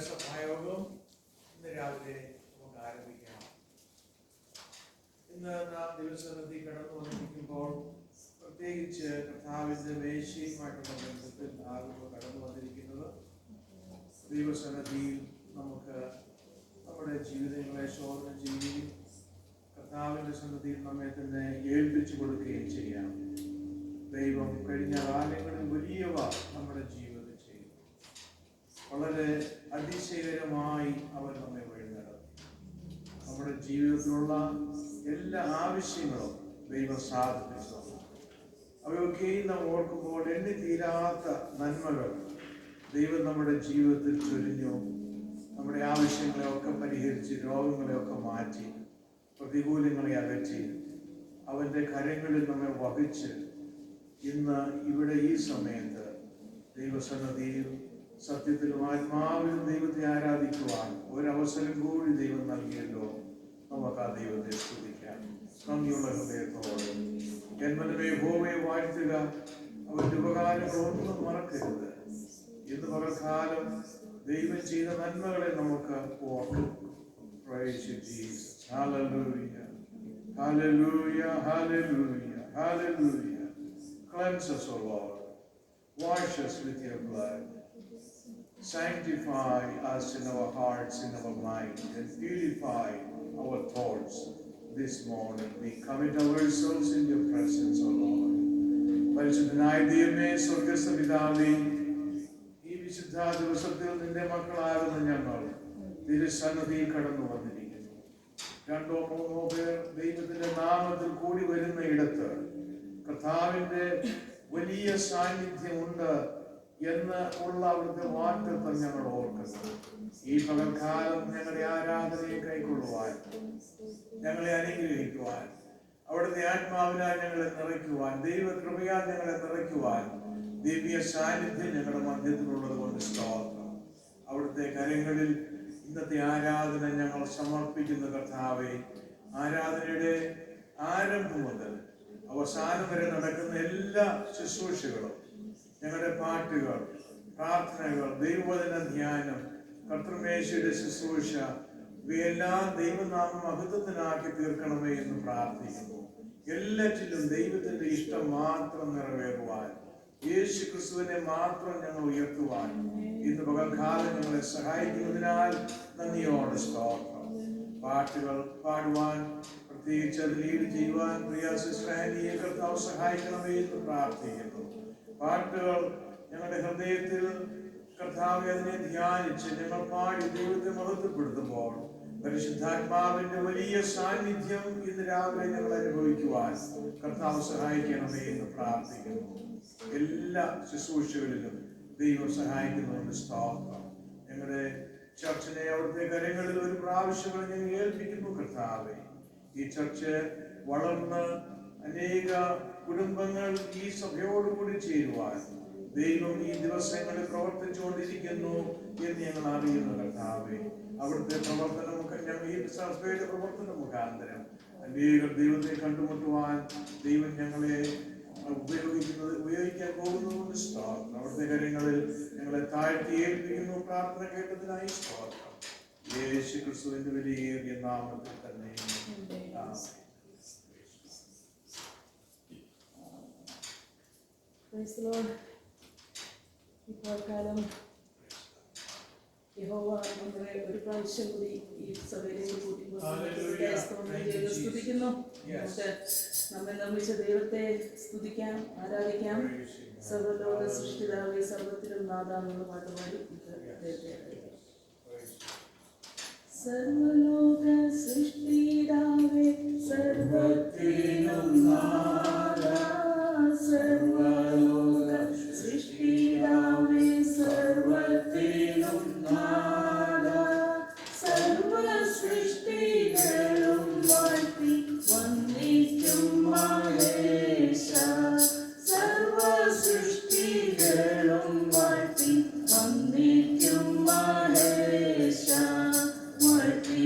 സഭായോഗം ഇന്ന് രാവിലെ നമുക്ക് ആരംഭിക്കാം. ഇന്ന് നാം ദിവസത്തിൽ കടന്നു വന്നിരിക്കുമ്പോൾ പ്രത്യേകിച്ച് കർത്താവിന്റെ മേശയുമായിട്ടുള്ള ബന്ധത്തിൽ ആകുമ്പോൾ കടന്നു വന്നിരിക്കുന്നത് ദൈവസന്നിധിയിൽ നമുക്ക് നമ്മുടെ ജീവിതങ്ങളെ ശോധന ചെയ്യുകയും കർത്താവിന്റെ സന്നിധിയിൽ നമ്മെ തന്നെ ഏൽപ്പിച്ചു കൊടുക്കുകയും ചെയ്യാം. ദൈവം കഴിഞ്ഞ കാലങ്ങളിൽ വലിയവ നമ്മുടെ ജീവിതത്തിൽ ചെയ്തു. വളരെ അതിശയകരമായി അവൻ നമ്മെ വഴി നടത്തി. നമ്മുടെ ജീവിതത്തിലുള്ള എല്ലാ ആവശ്യങ്ങളും ദൈവം സാധിപ്പിച്ചു. അവയൊക്കെയും നാം ഓർക്കുമ്പോൾ എണ്ണി തീരാത്ത നന്മകൾ ദൈവം നമ്മുടെ ജീവിതത്തിൽ ചൊരിഞ്ഞു. നമ്മുടെ ആവശ്യങ്ങളെ ഒക്കെ പരിഹരിച്ച്, രോഗങ്ങളെ ഒക്കെ മാറ്റി, പ്രതികൂലങ്ങളെ അകറ്റി, അവൻ്റെ കരങ്ങളിൽ നമ്മെ വഹിച്ച് ഇന്ന് ഇവിടെ ഈ സമയത്ത് ദൈവസന്നിധിയിൽ സത്യത്തിലും ആത്മാവിലും ദൈവത്തെ ആരാധിക്കുവാൻ ഒരവസരം കൂടി ദൈവം നൽകിയല്ലോ. നമുക്ക് ആ ദൈവത്തെ സ്തുതിക്കാം നന്ദിയുള്ള ഹൃദയത്തോടെ. ജന്മനമേ യഹോവയെ വാഴ്ത്തുക, അവന്റെ ഉപകാരങ്ങളൊന്നും മറക്കരുത്. ഇന്ന് പകൽക്കാലം ദൈവം ചെയ്ത നന്മകളെ നമുക്ക് ഓർക്കും. Praise you, Jesus. Hallelujah. Hallelujah. Hallelujah. Hallelujah. Cleanse us, O Lord. Wash us with your blood. Sanctify us in our hearts, in our mind, and purify our thoughts this morning. We commit ourselves in your presence, O Lord. പരിശുദ്ധനായ ദൈവമേ, സ്വർഗ്ഗസ്ഥ പിതാവേ, ഈ വിശുദ്ധ ദിവസത്തിൽ നിന്റെ മക്കളാകുന്ന ഞങ്ങൾ തിരുസന്നിധിയിൽ കടന്നു വന്നിരിക്കുന്നു. 2-3 പേർ ദൈവത്തിന്റെ നാമത്തിൽ കൂടി വരുന്ന ഇടത്ത് കർത്താവിന്റെ വലിയ സാന്നിധ്യമുണ്ട് എന്ന് ഉള്ള അവിടുത്തെ വാഗ്ദത്തം ഞങ്ങൾ ഓർക്കുന്നു. ഈ പകൽക്കാലം ഞങ്ങളുടെ ആരാധനയെ കൈക്കൊള്ളുവാൻ, ഞങ്ങളെ അനുഗ്രഹിക്കുവാൻ, അവിടുത്തെ ആത്മാവിനാൽ ഞങ്ങളെ നിറയ്ക്കുവാൻ, ദൈവകൃപയാൽ ഞങ്ങളെ നിറയ്ക്കുവാൻ ദിവ്യ സാന്നിധ്യം ഞങ്ങളുടെ മധ്യത്തിലുള്ളത് കൊണ്ട് സ്തോത്രം. അവിടുത്തെ കരങ്ങളിൽ ഇന്നത്തെ ആരാധന ഞങ്ങൾ സമർപ്പിക്കുന്ന കർത്താവേ, ആരാധനയുടെ ആരംഭം മുതൽ അവസാനം വരെ നടക്കുന്ന എല്ലാ ശുശ്രൂഷകളും, ഞങ്ങളുടെ പാട്ടുകൾ, പ്രാർത്ഥനകൾ, ദൈവവചന ധ്യാനം, കർത്തൃമേശയുടെ ശുശ്രൂഷ, ഇവയെല്ലാം ദൈവനാമം മഹത്വത്തിനാക്കി തീർക്കണമേ എന്ന് പ്രാർത്ഥിക്കുന്നു. എല്ലാറ്റിലും ദൈവത്തിന്റെ ഇഷ്ടം മാത്രം നിറവേറുവാൻ, യേശു ക്രിസ്തുവിനെ മാത്രം ഞങ്ങൾ ഉയർത്തുവാൻ ഇന്ന് പകൽക്കാലം ഞങ്ങളെ സഹായിക്കുന്നതിനാൽ നന്ദിയോടെ സ്തോത്രം. പാട്ടുകൾ പാടുവാൻ, പ്രത്യേകിച്ച് അത് ലീഡ് ചെയ്യുവാൻ പ്രിയ സിസ്റ്റർ ആനിയെ കർത്താവ് സഹായിക്കണമേ എന്ന് പ്രാർത്ഥിക്കുന്നു. പാട്ടുകൾ ഞങ്ങളുടെ ഹൃദയത്തിൽ കർത്താവെ അതിനെ ധ്യാനിച്ച് ഞങ്ങൾ പാടി ദൈവത്തെ മഹത്വപ്പെടുത്തുമ്പോൾ പരിശുദ്ധാത്മാവിന്റെ വലിയ സാന്നിധ്യം ഇന്ന് രാവിലെ ഞങ്ങൾ അനുഭവിക്കുവാൻ കർത്താവ് സഹായിക്കണമേ എന്ന് പ്രാർത്ഥിക്കുന്നു. എല്ലാ ശുശ്രൂഷകളിലും ദൈവം സഹായിക്കുന്നുണ്ട്. സ്തോത്രം. ഞങ്ങളുടെ ചർച്ചിനെ അവിടുത്തെ കരങ്ങളിൽ ഒരു പ്രാവശ്യം ഞങ്ങൾ ഏൽപ്പിക്കുന്നു കർത്താവെ. ഈ ചർച്ച് വളർന്ന് അനേക കുടുംബങ്ങൾ ഈ സഭയോടുകൂടി ചേരുവാൻ ദൈവം ഈ ദിവസങ്ങളിൽ പ്രവർത്തിച്ചുകൊണ്ടിരിക്കുന്നു എന്ന് ഞങ്ങൾ അറിയുന്നു കർത്താവെ. അവിടുത്തെ പ്രവർത്തനം, ഞങ്ങൾ ഈ സഭയുടെ പ്രവർത്തന മുഖാന്തരം അനേകം ദൈവത്തെ കണ്ടുമുട്ടുവാൻ ദൈവം ഞങ്ങളെ ഉപയോഗിക്കാൻ പോകുന്നതുകൊണ്ട് സ്തോത്രം. അവിടുത്തെ കാര്യങ്ങളിൽ ഞങ്ങളെ താഴ്ത്തി ഏൽപ്പിക്കുന്നു. പ്രാർത്ഥന കേട്ടതിനായി സ്തോത്രം. യേശു ക്രിസ്തുവിന്റെ വലിയ നാമത്തിൽ തന്നെ. ഇപ്പോൾ കാലം യഹോവ നമ്മളെ ഒരു പ്രാവശ്യം കൂടി ഈ സഭയിലേക്ക് സ്തുതിക്കുന്നു. നമുക്ക് നമ്മെ നിർമ്മിച്ച ദൈവത്തെ സ്തുതിക്കാം, ആരാധിക്കാം. സർവ്വലോക സൃഷ്ടിതാവേ, സർവത്തിലും നാഥാന്നുള്ള പാട്ടുപാടി സർവലോക സൃഷ്ടിതാവേ, സർവത്തിലും നാഥാ, സർവലോക സൃഷ്ടിതാവേ, സർവത്തിലും നാഥാ, സർവ സൃഷ്ടികളും വാഴ്ത്തി വന്ദിക്കും മഹേശ, സർവ സൃഷ്ടികളും വാഴ്ത്തി വന്ദിക്കും മഹേശ, വാഴ്ത്തി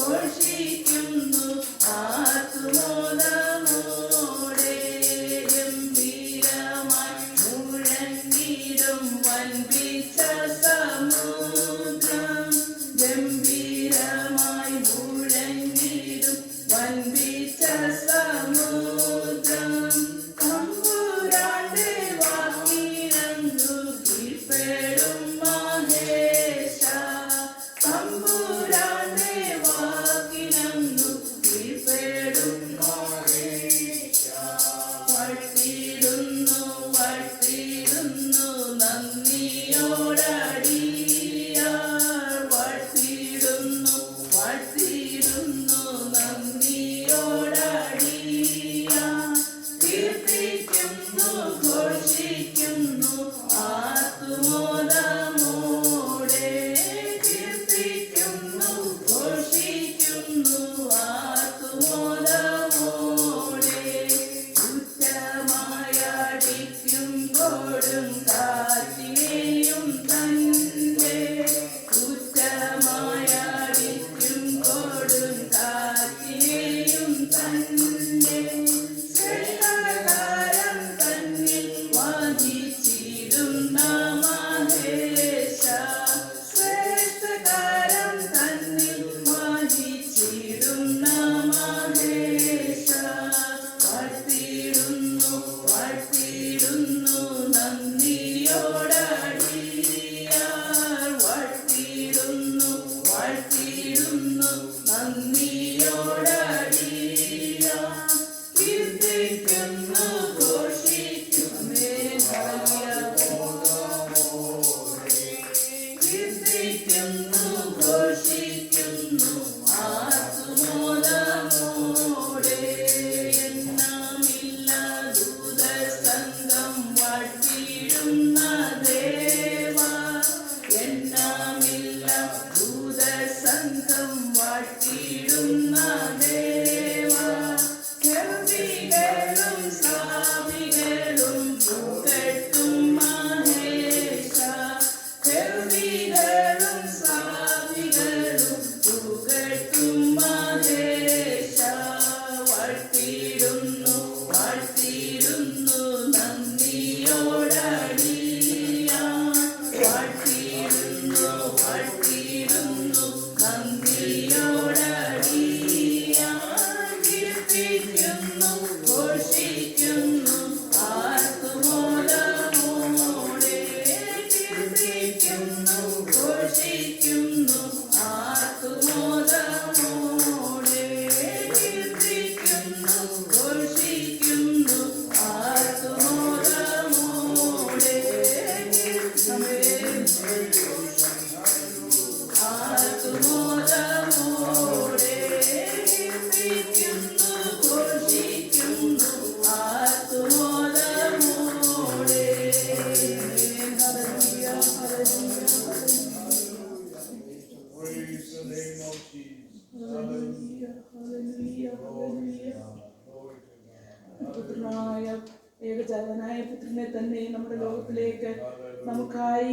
ഘോഷിക്കുന്നു ആത്മോദമോടെ. ഗംഭീരമായി മുഴങ്ങിടും വൻപിച്ച സമുദ്രം. ഗംഭീരമായി മുഴങ്ങിടും വൻപിച്ച സമുദ്രം. തമ്പുരാന്റെ വാക്കിനങ്ങു കീഴ്പ്പെടും മഹേശ. തമ്പുരാന്റെ വാക്കിനങ്ങു കീഴ്പ്പെടും മഹേശ. വാഴ്ത്തിടുന്നു വാഴ്ത്തിടുന്നു നന്ദിയോടടിയാർ. വാഴ്ത്തിടുന്നു വാഴ്ത്തിടുന്നു നന്ദിയോടടിയാർ. കീർത്തിക്കുന്നു ഘോഷിക്കുന്നു ആത്മോദമോടെ. കീർത്തിക്കുന്നു ഘോഷിക്കുന്നു ആത്മോദമോടെ. ഉച്ചമായടിക്കും കൊടും കാറ്റിനെയും തന്നെ. ഉച്ചമായടിക്കും കൊടും കാറ്റിനെയും തന്നെ. ശ്രേഷ്ഠകാരം തന്നിൽ വഹിച്ചിടുന്ന മഹേശ. ശ്രേഷ്ഠകാരം തന്നിൽ വഹിച്ചിടുന്ന മഹേശ. വാഴ്ത്തിടുന്നു വാഴ്ത്തിടുന്നു നന്ദിയോടടിയാർ. വാഴ്ത്തിടുന്നു വാഴ്ത്തിടുന്നു നന്ദിയോടടിയാർ. കീർത്തിക്കുന്നു ഘോഷിക്കുന്നു കീർത്തിക്കുന്നു ഘോഷിക്കുന്നു ആത്മോദമോടെ. എണ്ണമില്ല ദൂതസംഘം വാഴ്ത്തിടുന്ന ദേവ. എണ്ണമില്ല ദൂതസംഘം വാഴ്ത്തിടുന്ന ദേവ. കെരൂബികളും സ്രാവികളും പുകഴ്ത്തും മഹേശ. കെരൂബികളും സ്രാവികളും പുകഴ്ത്തും മഹേശ. വാഴ്ത്തിടുന്നു വാഴ്ത്തിടുന്നു നന്ദിയോടടിയാർ. വാഴ്ത്തിടുന്നു വാഴ്ത്തിടുന്നു നന്ദിയോടടിയാർ. കീർത്തിക്കുന്നു ഘോഷിക്കുന്നു ആത്മോദമോടെ. കീർത്തിക്കുന്നു ഘോഷിക്കുന്നു ആത്മോദമോടെ. കീർത്തിക്കുന്നു ഘോഷിക്കുന്നു ആത്മോദമോടെ. ആത്മോദമോടെ. കീർത്തിക്കുന്നു ഘോഷിക്കുന്നു ആത്മോദമോടെ. Hallelujah Praise the name of Jesus. Hallelujah hallelujah hallelujah. Glory to God. പുത്രനായ ഏകജാതനായ പുത്രനെ തന്നെ നമ്മുടെ ലോകത്തിലേക്ക് നമുക്കായി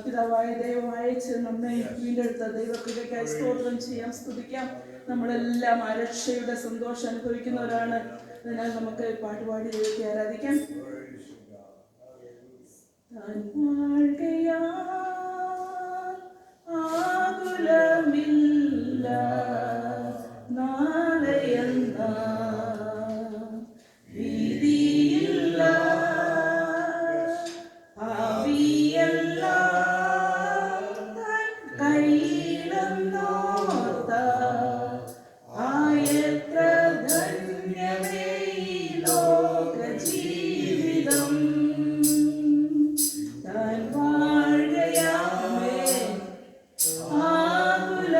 പിതാവായ ദൈവം അയച്ച് നമ്മെ വീണ്ടെടുത്ത ദൈവകൃപയ്ക്കായി സ്തോത്രം ചെയ്യാം, സ്തുതിക്കാം. നമ്മളെല്ലാം ആ രക്ഷയുടെ സന്തോഷം അനുഭവിക്കുന്നവരാണ്. അതിനാൽ നമുക്ക് പാട്ടുപാടി ദൈവത്തെ ആരാധിക്കാം. Praise to God. Hallelujah. താൻ വാഴ്കയാൽ ആകുലമില്ല നാളെയെന്ന ഭീതിയില്ല. ഭാവിയല്ല താൻ കയ്യിലെന്നോർത്ത ആയത്ര ധന്യമേ ഈ ലോകജീവിതം. താൻ വാഴുകയാമേ ആകുല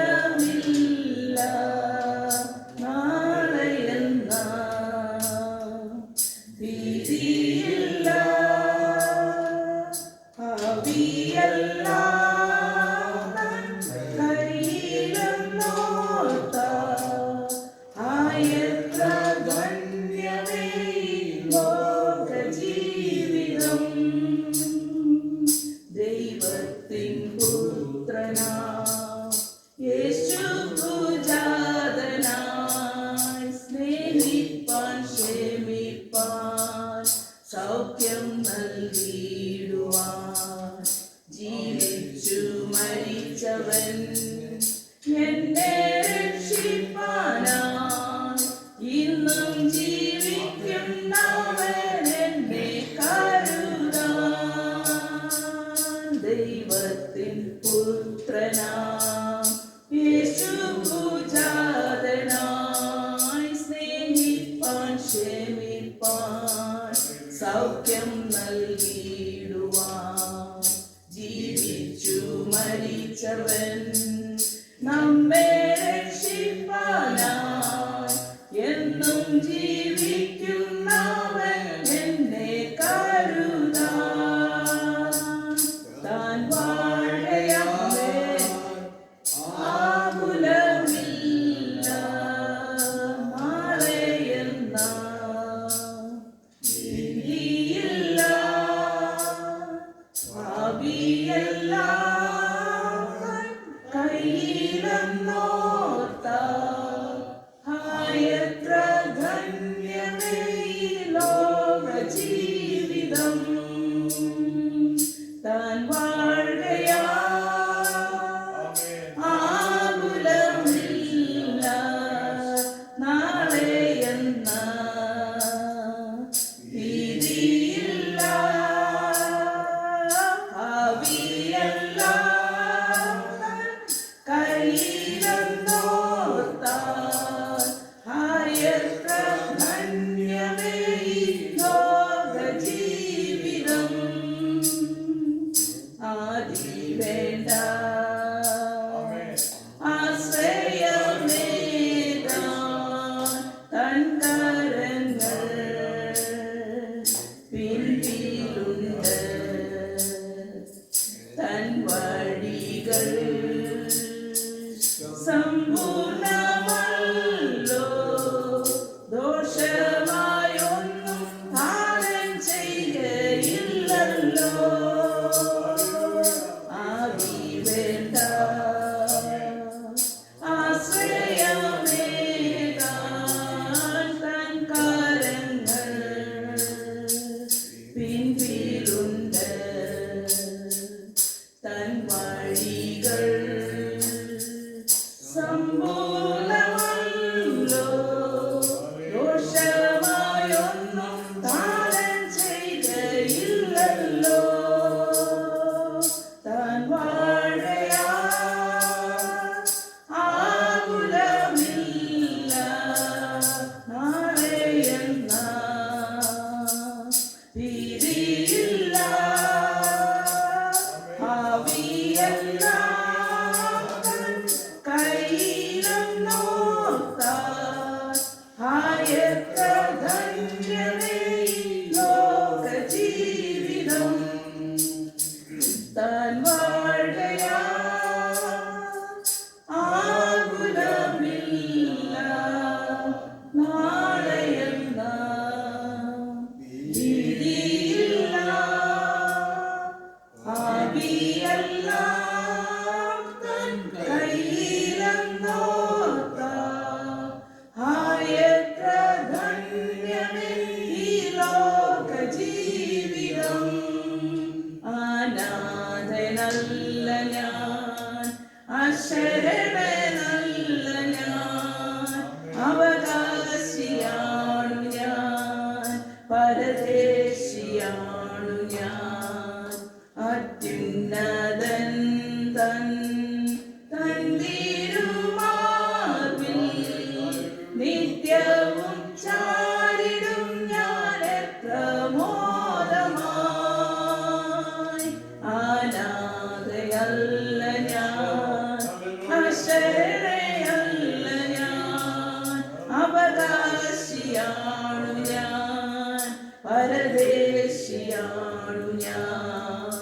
പാടു ഞാൻ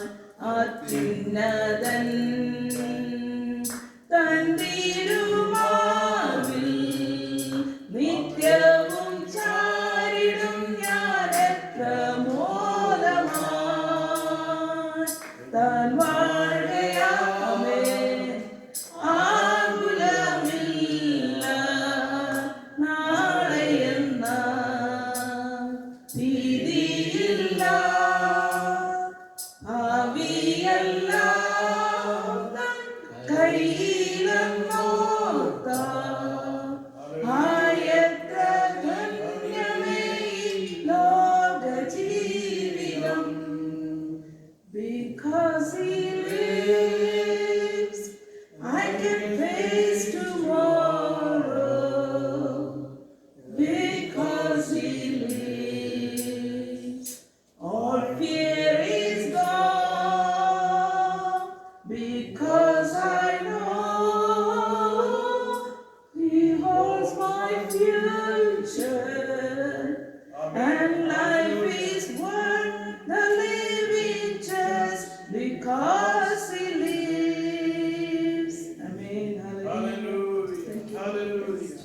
അത്യുന്നതൻ തൻ തിരുമാർവിൽ നിത്യവും ചാരിടും ഞാൻ എത്ര മോദമായി താൻ വാഴുകയാമേ ആകുലമില്ല നാളെയെന്ന ഭീതിയില്ല ഭാവിയല്ല കയ്യിലെന്നോർത്ത ആയത്ര ധന്യമേ ലോകജീവിതം. Because he lives, I can face tomorrow. Because he lives, all fear is gone. Because I know he holds my future, and life is worth the living just because he lives. Amen. Hallelujah. Thank you. Hallelujah.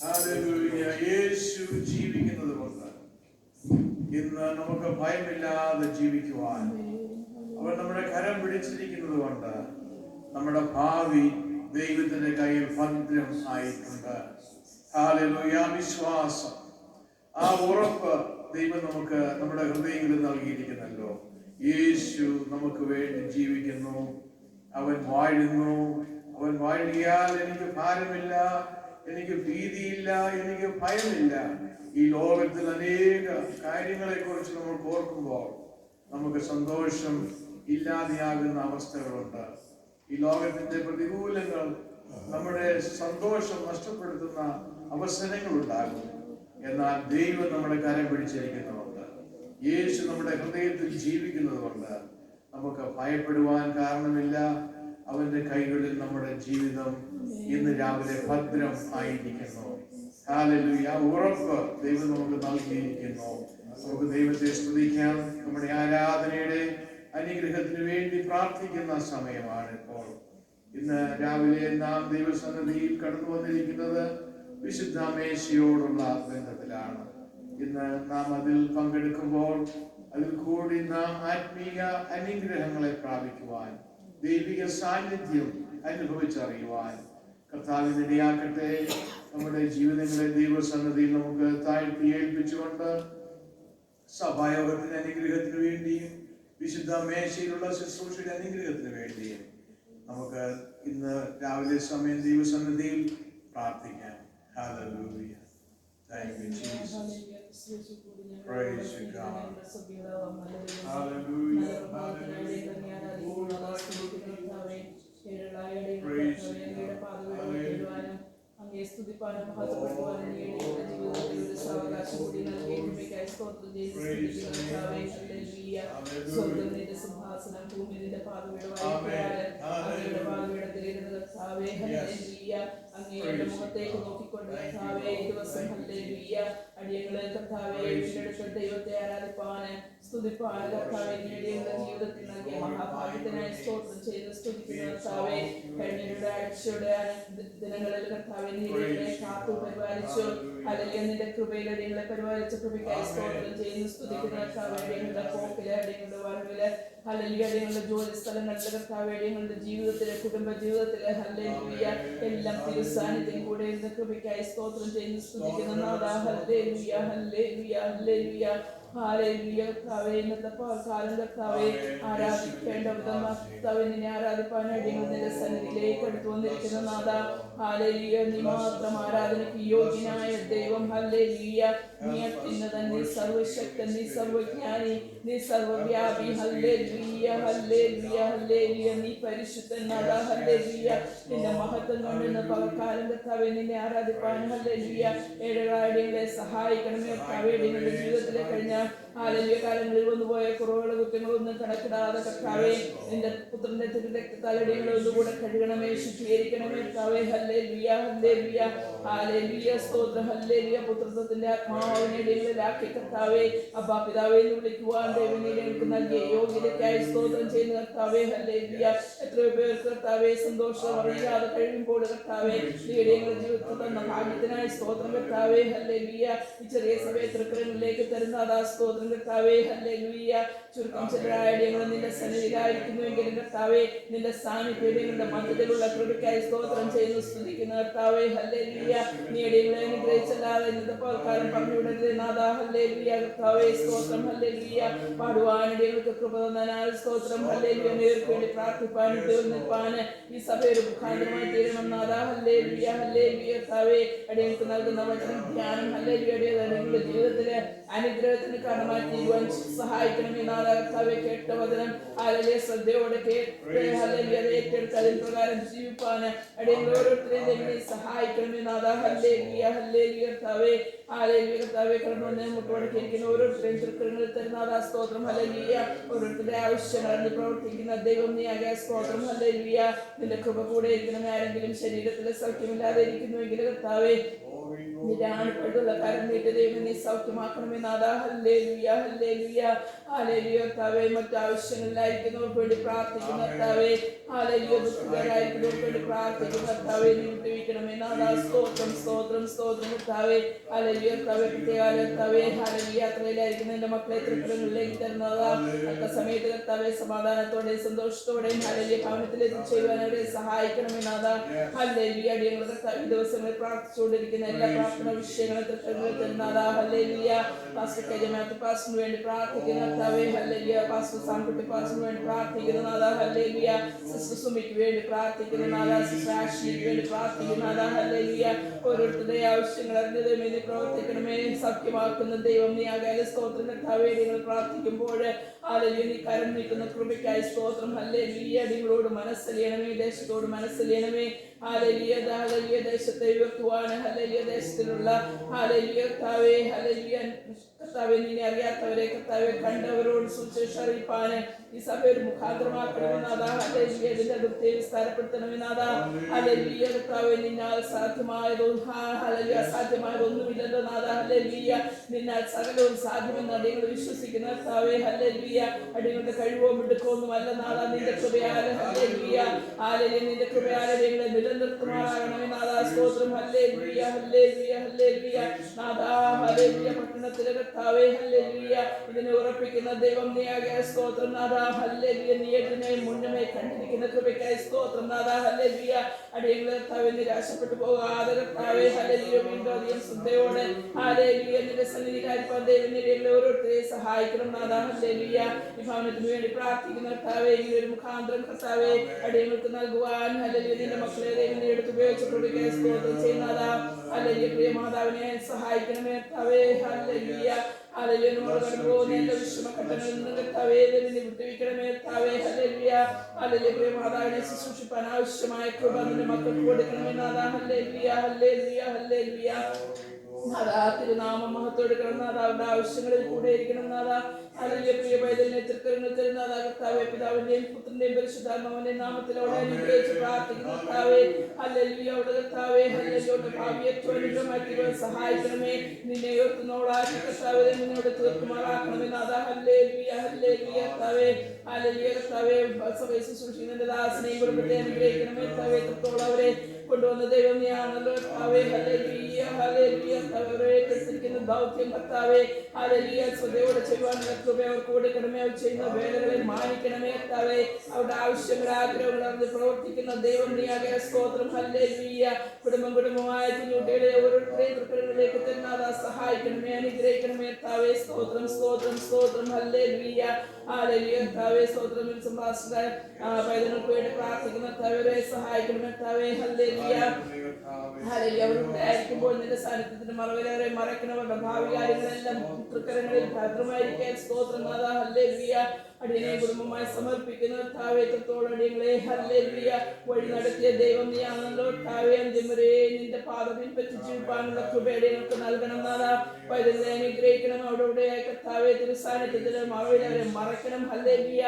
Hallelujah. യേശു ജീവിക്കുന്നത് കൊണ്ട് ഇന്ന് നമുക്ക് ഭയമില്ലാതെ ജീവിക്കുവാൻ അവൻ നമ്മുടെ കരം പിടിച്ചിരിക്കുന്നത് കൊണ്ട് നമ്മുടെ ഭാവി ദൈവത്തിന്റെ കയ്യിൽ ഭദ്രം ആയിട്ടുണ്ട്. ഹല്ലേലൂയ. വിശ്വാസം, ആ ഉറപ്പ് ദൈവം നമുക്ക് നമ്മുടെ ഹൃദയങ്ങളിൽ നൽകിയിരിക്കുന്നല്ലോ. യേശു നമുക്ക് വേണ്ടി ജീവിക്കുന്നു, അവൻ വാഴുന്നു. അവൻ വാഴിയാൽ എനിക്ക് ഭാരമില്ല, എനിക്ക് ഭീതിയില്ല, എനിക്ക് ഭയമില്ല. ഈ ലോകത്തിൽ അനേക കാര്യങ്ങളെ കുറിച്ച് നമ്മൾ ഓർക്കുമ്പോൾ നമുക്ക് സന്തോഷം ഇല്ലാതെയാകുന്ന അവസ്ഥകളുണ്ട്. ഈ ലോകത്തിന്റെ പ്രതികൂലങ്ങൾ നമ്മുടെ സന്തോഷം നഷ്ടപ്പെടുത്തുന്ന അവസരങ്ങൾ ഉണ്ടാകും. എന്നാൽ ദൈവം നമ്മുടെ കരം പിടിച്ചിരിക്കുന്നുണ്ട്, യേശു നമ്മുടെ ഹൃദയത്തിൽ ജീവിക്കുന്നത് കൊണ്ട് നമുക്ക് ഭയപ്പെടുവാൻ കാരണമില്ല. അവന്റെ കൈകളിൽ നമ്മുടെ ജീവിതം ഇന്ന് രാവിലെ ഭദ്രം ആയിരിക്കുന്നു. ഹല്ലേലൂയ. ഉറപ്പ് ദൈവം നമുക്ക് നൽകിയിരിക്കുന്നു. നമുക്ക് ദൈവത്തെ സ്തുതിക്കാം. നമ്മുടെ ആരാധനയുടെ അനുഗ്രഹത്തിന് വേണ്ടി പ്രാർത്ഥിക്കുന്ന സമയമാണ് ഇപ്പോൾ. ഇന്ന് രാവിലെ നാം ദൈവസന്നിധിയിൽ കടന്നു വന്നിരിക്കുന്നത് വിശുദ്ധ മേശയോടുള്ള ബന്ധത്തിലാണ്. ഇന്ന് നാം അതിൽ പങ്കെടുക്കുമ്പോൾ അതിൽ കൂടി നാം ആത്മീയ അനുഗ്രഹങ്ങളെ പ്രാപിക്കുവാൻ, ദൈവിക സാന്നിധ്യം അനുഭവിച്ചറിയുവാൻ കർത്താവിന് ഇടയാക്കട്ടെ. നമ്മുടെ ജീവിതങ്ങളെ ദൈവസന്നിധിയിൽ നമുക്ക് താഴ്ത്തി ഏൽപ്പിച്ചുകൊണ്ട് സഭായോഗത്തിന്റെ അനുഗ്രഹത്തിന് വേണ്ടിയും വിശുദ്ധ മേശയിലുള്ള ശുശ്രൂഷയുടെ അനുഗ്രഹത്തിന് വേണ്ടിയും നമുക്ക് ഇന്ന് രാവിലെ സമയം ദൈവസന്നിധിയിൽ പ്രാർത്ഥിക്കാം. Hallelujah. Thank you, Jesus. Praise you, God. Hallelujah. Hallelujah. Praise you, God. അങ്ങേ സ്തുതിപ്പാനും മഹത്വപ്പെടുവാനും ജീവിതത്തിൽ ഒരു സാവകാശം കൂടി നൽകിയ സ്തോത്രം ചെയ്ത് സ്വർഗ്ഗം നിന്റെ സിംഹാസനം, ഭൂമി നിന്റെ അങ്ങയുടെ പാതപീഠത്തിലിരുന്ന് കർത്താവേ ഹല്ലേലൂയ. അങ്ങയുടെ മുഖത്തേക്ക് നോക്കിക്കൊണ്ട് കർത്താവേ ഈ ദിവസം ഹല്ലേലൂയ അടിയങ്ങളെ കർത്താവേ വീണ്ടെടുത്ത ദൈവത്തെ ആരാധിപ്പാന് സ്തുതിപ്പാന് കർത്താവേ ഞങ്ങളുടെ ജീവിതത്തിൽ നൽകിയ മഹാഭാഗ്യത്തിനായി സ്തോത്രം ചെയ്ത് സ്തുതിക്കുന്ന കർത്താവേ കഴിഞ്ഞ ആഴ്ചയുടെ ദിനങ്ങളിൽ കർത്താവേ നീടെ കാത്തു പരിപാലിച്ചു. അല്ലെങ്കിൽ നിന്റെ കൃപയിൽ അടിയങ്ങളെ പരിപാലിച്ച കൃപയ്ക്കായി സ്തോത്രം ചെയ്യുന്നു സ്തുതിക്കുന്ന കർത്താവേ അടിയങ്ങളുടെ പോക്കില് അടിയങ്ങളുടെ വരവില് ഹല്ലേലൂയ അടിയങ്ങളുടെ ജോലി സ്ഥലങ്ങളിലെ കർത്താവേ അടിയങ്ങളുടെ ജീവിതത്തിലെ കുടുംബ ജീവിതത്തിലെ ഹല്ലേലൂയ എല്ലാം തിരുസാന്നിധ്യം കൂടെ ഇന്ന് കൃപയ്ക്കായി സ്തോത്രം ചെയ്യുന്നു സ്തുതിക്കുന്ന നാഥാ ഹല്ലേലൂയ ഹല്ലേലൂയ ഹല്ലേലൂയ ഹല്ലേലൂയ. കർത്താവേ ഇന്നത്തെ കാലം കർത്താവേ ആരാധിക്കേണ്ട വിധം കർത്താവേ നിന്നെ ആരാധിപ്പാൻ അടിയങ്ങൾ നിന്റെ സന്നിധിയിലേക്ക് അടുത്തു വന്നിരിക്കുന്ന നാഥാ ഹല്ലേലൂയ. നീ മാത്രം ആരാധനയ്ക്ക് യോഗ്യനായ ദൈവം ഹല്ലേലൂയ. നീ അത്യുന്നതൻ, നീ സർവശക്തൻ, നീ സർവജ്ഞാനി, നീ സർവവ്യാപി ഹല്ലേലൂയ ഹല്ലേലൂയ ഹല്ലേലൂയ. നീ പരിശുദ്ധൻ നാഥാ ഹല്ലേലൂയ. നിന്റെ മഹത്വം കൊണ്ട് ഇന്ന് പകൽക്കാലം കർത്താവേ നിന്നെ ആരാധിപ്പാൻ ഹല്ലേലൂയ ഏഴകാടികളെ സഹായിക്കണമേ കർത്താവേ. നിങ്ങളുടെ ജീവിതത്തിലെ കഴിഞ്ഞ ഹാലലിയ കാലങ്ങളിൽ വന്നുപോയ കുറവുകളും കുറ്റങ്ങളൊന്നും കണക്കിടാതെ കർത്താവേ നിന്റെ പുത്രന്റെ തിരുരക്തത്താലടികളെ ഒന്നുകൂടെ കഴുകണമേ, ശുദ്ധീകരിക്കണമേ കർത്താവേ. ഹല്ലേലൂയ ഹല്ലേലൂയ ഹല്ലേലൂയ സ്തോത്രം. ഹല്ലേലൂയ പുത്രത്വത്തിന്റെ ആത്മാവിനെ ഇടങ്ങളിലാക്കി കർത്താവേ അബ്ബാ പിതാവേ എന്ന് വിളിക്കുവാൻ ദൈവം ഞങ്ങൾക്ക് നൽകിയ യോഗ്യതയ്ക്കായി സ്തോത്രം ചെയ്യുന്ന കർത്താവേ. ഹല്ലേലൂയ എത്രയോ പേർക്ക് കർത്താവേ സന്തോഷം അറിയാതെ കഴിയുമ്പോൾ കർത്താവേ നീയുടെ ജീവിതത്തിൽ തന്ന ഭാഗ്യത്തിനായി സ്തോത്രം കർത്താവേ. ഹല്ലേലൂയ ഈ ചെറിയ സഭയെ തൃക്കരങ്ങളിലേക്ക് തരുന്ന അതാ സ്തോത്രം കർത്താവേ. ഹല്ലേലൂയ ചുരുക്കം ചിലരായിട്ട് ഞങ്ങൾ നിന്റെ സന്നിധിയിലായിരിക്കുന്നുവെങ്കിലും കർത്താവേ നിന്റെ സാന്നിധ്യങ്ങളുടെ മധ്യത്തിലുള്ള കൃപയ്ക്കായി സ്തോത്രം ചെയ്യുന്നു, സ്തുതിക്കുന്ന കർത്താവേ. ഹല്ലേലൂയ നീയുടെ അനുഗ്രഹിച്ചല്ലാതെ ഇന്നത്തെ പോൽക്കാലം പറഞ്ഞുവിടരുത് നാഥാ. ഹല്ലേലൂയ കർത്താവേ സ്തോത്രം. ഹല്ലേലൂയ പാടുവാനിടെ ഞങ്ങൾക്ക് കൃപ തന്നാൽ സ്തോത്രം. ഹല്ലേലൂയ നേർക്ക് വേണ്ടി പ്രാർത്ഥിപ്പാൻ നിൽപ്പാൻ ഈ സഭയുടെ മുഖാന്തരമായി തീരണം നാഥാ. ഹല്ലേലൂയ ഹല്ലേലൂയ കർത്താവേ അടിയങ്ങൾക്ക് നൽകുന്ന വചനം ധ്യാനം ഹല്ലേലൂയ നിങ്ങളുടെ ജീവിതത്തിലെ അനുഗ്രഹത്തിന് കാരണമായി തീരുവാൻ സഹായിക്കണമേ നാഥാ. കർത്താവേ കേട്ട വചനം ഹല്ലേലൂയ ശ്രദ്ധയോടെ കേട്ട് ഹല്ലേലൂയ ഏറ്റെടുത്ത് അതിന് പ്രകാരം ജീവിപ്പാൻ അടിയങ്ങൾ ഓരോരുത്തരെയും ദൈവമേ സഹായിക്കണമേ നാഥാ. ഹല്ലേലൂയ ഹല്ലേലൂയ കർത്താവേ ഹല്ലേലൂയ കർത്താവേ കടന്നു വന്ന് മുട്ടോടക്കിയിരിക്കുന്ന ഓരോരുത്തരെയും തൃക്കരങ്ങളിൽ തരുന്ന സ്തോത്രം. ഹല്ലേലൂയ ഓരോരുത്തരുടെ ആവശ്യങ്ങൾ പ്രവർത്തിക്കുന്ന ദൈവം നീ ആകെ സ്തോത്രം. ഹല്ലേലൂയ നിന്റെ കൃപ കൂടെ ഇരിക്കണമേ. ആരെങ്കിലും ശരീരത്തിലെ സൗഖ്യമില്ലാതെ ഇരിക്കുന്നുവെങ്കിൽ കർത്താവേ നിരാണപ്പെടുള്ള കരം നീട്ടി ദൈവം നീ സൗഖ്യമാക്കണമേ നാഥാ. ഹല്ലേലൂയ ഹല്ലേലൂയ ഹല്ലേലൂയ കർത്താവേ മറ്റു ആവശ്യങ്ങളിലായിരിക്കുന്നവർക്ക് വേണ്ടി പ്രാർത്ഥിക്കുന്ന കർത്താവേ. ഹല്ലേലൂയ ദുഃഖിതരായിരിക്കുന്നവർക്ക് വേണ്ടി പ്രാർത്ഥിക്കുന്ന കർത്താവേ നീ വിട്ടുവീക്കണമേ നാഥാ. സ്തോത്രം സ്തോത്രം സ്തോത്രം കർത്താവേ. ഹല്ലേലൂയ കർത്താവേ പ്രത്യേകാല കർത്താവേ ഹല്ലേലൂയ യാത്രയിലായിരിക്കുന്ന എന്റെ മക്കളെ തൃക്കരങ്ങളിലേക്ക് തരുന്നതാ അത്ത സമയത്ത് കർത്താവേ സമാധാനത്തോടെയും സന്തോഷത്തോടെയും ഹല്ലേലൂയ ഭവനത്തിൽ എത്തിച്ചേരുവാൻ അവരെ സഹായിക്കണമേ നാഥാ. ഹല്ലേലൂയ അടിയങ്ങൾ കർത്താവ് ദിവസങ്ങളിൽ പ്രാർത്ഥിച്ചുകൊണ്ടിരിക്കുന്ന എല്ലാ പ്രാർത്ഥന വിഷയങ്ങളെ തൃക്കരങ്ങളിൽ തരുന്നതാ. ഹല്ലേലൂയ പാസ്റ്റർ കെജമാത്ത് പാസ്റ്ററിന് വേണ്ടി പ്രാർത്ഥിക്കുന്ന കർത്താവേ. ഹല്ലേലൂയ പാസ്റ്റർ സാംകുട്ടി പാസ്റ്ററിന് വേണ്ടി പ്രാർത്ഥിക്കുന്ന നാഥാ. ഹല്ലേലൂയ സിസ്റ്റർ സുമിക്ക് വേണ്ടി പ്രാർത്ഥിക്കുന്ന നാഥാ. സിസ്റ്റർ ആഷ്ലിക്ക് വേണ്ടി പ്രാർത്ഥിക്കുന്ന നാഥാ. ഹല്ലേലൂയ ഓരോരുത്തരുടെ ആവശ്യങ്ങൾ അറിഞ്ഞതേ നീ പ്രവർത്തിക്കണമേ. സത്യമാക്കുന്ന ദൈവം നീ ആകാല സ്തോത്രം കർത്താവേ. നിങ്ങൾ പ്രാർത്ഥിക്കുമ്പോൾ ഹല്ലേലൂയ നീ കരം നീക്കുന്ന കൃപയ്ക്കായി സ്തോത്രം. ഹല്ലേലൂയ നിങ്ങളോട് മനസ്സലിയണമേ, ദേശത്തോട് മനസ്സലിയണമേ. ഹല്ലേലൂയ ഹല്ലേലൂയ ദേശത്തെ ഉയർത്തുവാൻ ഹല്ലേലൂയ ദേശത്തിലുള്ള ഹല്ലേലൂയ കർത്താവേ ഹല്ലേലൂയ കർത്താവേ നിന്നെ അറിയാത്തവരെ കർത്താവേ കണ്ടവരോട് സുവിശേഷം അറിയിപ്പാൻ ഈ സഭയുടെ മുഖാന്തരമാക്കണമേ നാഥാ. ഹല്ലേലൂയ ഇതിന്റെ അതിർത്തിയെ വിസ്താരപ്പെടുത്തണമേ നാഥാ. ഹല്ലേലൂയ കർത്താവേ നിന്നാൽ ഹല്ലേലൂയ അസാധ്യമായതൊന്നുമില്ലല്ലോ നാഥാ. ഹല്ലേലൂയ നിന്നാൽ സകലവും സാധ്യമെന്ന് അടിയങ്ങൾ വിശ്വസിക്കുന്ന കർത്താവേ. ഹല്ലേലൂയ അടിയങ്ങളുടെ കഴിവോ മിടുക്കമൊന്നും അല്ല നാഥാ. നിന്റെ കൃപയാൽ ഹല്ലേലൂയ ഹല്ലേലൂയ നിന്റെ കൃപയാൽ അടിയങ്ങളെ നിലനിർത്തുമാറാകണമേ നാഥാ. സ്തോത്രം. ഹല്ലേലൂയ ഹല്ലേലൂയ ഹല്ലേലൂയ നാഥാ. ഹല്ലേലൂയ പട്ടണത്തിലെ കർത്താവേ ഹല്ലേലൂയ ഇതിനെ ഉറപ്പിക്കുന്ന ദൈവം നീ ആകെ സ്തോത്രം നാഥാ. ഹല്ലേലൂയ നീ ഇതിനെ മുന്നമേ കണ്ടിരിക്കുന്ന കൃപയ്ക്കായി സ്തോത്രം നാഥാ. ഹല്ലേലൂയ അടിയങ്ങളെ കർത്താവേ നിരാശപ്പെട്ടു പോകാതെ കർത്താവേ ഹല്ലേലൂയ വീണ്ടും അധികം ശ്രദ്ധയോടെ ഹല്ലേലൂയ നിന്റെ സന്നിധിയിലായിരിക്കാൻ ദൈവം നിന്നെ ഓരോരുത്തരെയും സഹായിക്കണം നാഥാ. ഹല്ലേലൂയ ഈ ഭവനത്തിന് വേണ്ടി പ്രാർത്ഥിക്കുന്ന കർത്താവേ ഈ ഒരു മുഖാന്തരം കർത്താവേ അടിയങ്ങൾക്ക് നൽകുവാൻ ഹല്ലേലൂയ നിന്റെ മക്കളെ ദൈവം നീ എടുത്ത് ഉപയോഗിച്ച കൃപയ്ക്കായി സ്തോത്രം ചെയ്യുന്നതാ. ഹല്ലേലൂയ പ്രിയ മാതാവിനെ സഹായിക്കണമേ കർത്താവേ. ഹല്ലേലൂയ ഹല്ലേലൂയ നമ്മൾ കടന്നുപോകുന്ന എല്ലാ വിഷമഘട്ടങ്ങളിൽ നിന്ന് കർത്താവേ ദൈവം നീ വിട്ടുവീക്കണമേ കർത്താവേ. ഹല്ലേലൂയ ഹല്ലേലൂയ പ്രിയ മാതാവിനെ ശുശ്രൂഷിപ്പാൻ ആവശ്യമായ കൃപ നിന്റെ മക്കൾക്ക് കൊടുക്കണമേ നാഥാ. ഹല്ലേലൂയ ഹല്ലേലൂയ ഹല്ലേലൂയ നാഥാ. തിരുനാമം മഹത്വമെടുക്കണം നാഥാ. അവരുടെ ആവശ്യങ്ങളിൽ കൂടെ ഇരിക്കണം നാഥാ. ഹല്ലേലൂയ പ്രിയ പൈതലിനെ തൃക്കരങ്ങളിൽ തരുന്നതാ കർത്താവേ. പിതാവിന്റെയും പുത്രന്റെയും പരിശുദ്ധാത്മാവിന്റെയും നാമത്തിൽ അവിടെ അനുഗ്രഹിച്ച് പ്രാർത്ഥിക്കുന്ന കർത്താവേ. ഹല്ലേലൂയ അവിടെ കർത്താവേ ഹല്ലേലൂയ ഭാവിയെ അനുഗ്രഹമാക്കി സഹായിക്കണമേ. നിന്നെ ഓർക്കുന്നോടാക്കി കർത്താവേ നിന്നോട് തീർക്കുമാറാക്കണമേ നാഥാ. ഹല്ലേലൂയ ഹല്ലേലൂയ കർത്താവേ. ഹല്ലേലൂയ കർത്താവേ സഭയെ ശുശ്രൂഷിക്കുന്ന ദാസനെയും കുടുംബത്തെ അനുഗ്രഹിക്കണമേ കർത്താവേ. എത്രത്തോളം അവരെ കൊണ്ടുവന്ന ദൈവം നീയാണല്ലോ കർത്താവേ. ഹല്ലേലൂയ ഹല്ലേലൂയ കർത്താവേ കർത്തിരിക്കുന്ന ദൗത്യം കർത്താവേ ഹല്ലേലൂയ ശ്രദ്ധയോടെ ചെയ്യുവാനുള്ള കൃപ അവർക്ക് കൊടുക്കണമേ. അവർ ചെയ്യുന്ന വേലകളെ മാനിക്കണമേ കർത്താവേ. അവരുടെ ആവശ്യങ്ങൾ ആഗ്രഹങ്ങൾ അറിഞ്ഞ് പ്രവർത്തിക്കുന്ന ദൈവം നീയാകെ സ്തോത്രം. ഹല്ലേലൂയ കുടുംബമായ കുഞ്ഞുകുട്ടികളെ ഓരോരുത്തരെയും തൃക്കരങ്ങളിലേക്ക് തരുന്നതാ സഹായിക്കണമേ, അനുഗ്രഹിക്കണമേ കർത്താവേ. സ്തോത്രം സ്തോത്രം സ്തോത്രം. ഹല്ലേലൂയ ഹല്ലേലൂയ കർത്താവേ. സ്തോത്രം. സംഭാഷണ പൈതങ്ങൾക്ക് വേണ്ടി പ്രാർത്ഥിക്കുന്ന കർത്താവരെ സഹായിക്കണമേ കർത്താവേ. ഹല്ലേലൂയ ഹല്ലേലൂയ അവരുടെ ആയിരിക്കുമ്പോൾ നിന്റെ സാന്നിധ്യത്തിന്റെ മറവിലവരെ മറയ്ക്കണവരുടെ ഭാവി കാര്യങ്ങളെല്ലാം തൃക്കരങ്ങളിൽ ഭദ്രമായിരിക്കാൻ സ്തോത്രം നാഥാ. ഹല്ലേലൂയ അടിയനെ കുടുംബമായി സമർപ്പിക്കുന്ന കർത്താവേ. എത്രത്തോളം അടിയങ്ങളെ ഹല്ലേലൂയ വഴി നടത്തിയ ദൈവം നീയാണല്ലോ കർത്താവേ. അന്തിമരെ നിന്റെ പാത പിൻപറ്റി ജീവിക്കാനുള്ള കൃപ അടിയങ്ങൾക്ക് നൽകണം നാഥ. പൈതങ്ങളെ അനുഗ്രഹിക്കണം. അവിടെ കർത്താവെ തിരുസാന്നിധ്യത്തിലും അവരെ മറക്കണം. ഹല്ലേലൂയ.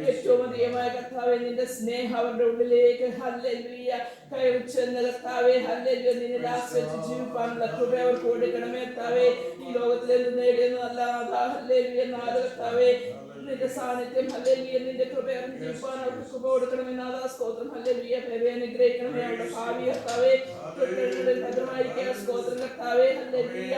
ഏറ്റവും അധികമായ കർത്താവെ നിന്റെ സ്നേഹം അവരുടെ ഉള്ളിലേക്ക് ഹല്ലേലൂയ കയറി ചെന്ന് കർത്താവെ ഹല്ലേലൂയ നിന്നെ ആശ്രയിച്ച് ജീവിക്കാനുള്ള കൃപ അവർക്ക് കൊടുക്കണമേ കർത്താവെ. ഈ ലോകത്തിൽ എന്ത് നേടിയെന്നല്ല ഹല്ലേലൂയ നാല് കർത്താവെ നിന്റെ സാന്നിധ്യം ഹല്ലേലൂയ നിന്റെ കൃപ അറിഞ്ഞ് ജീവിക്കാൻ അവർക്ക് കൃപ കൊടുക്കണമേ നാഥാ. സ്തോത്രം ഹല്ലേലൂയ. പേരെ അനുഗ്രഹിക്കണമേ. അവരുടെ ഭാവി കർത്താവെ ഭദ്രമായിരിക്കാൻ സ്തോത്രം കർത്താവെ ഹല്ലേലൂയ.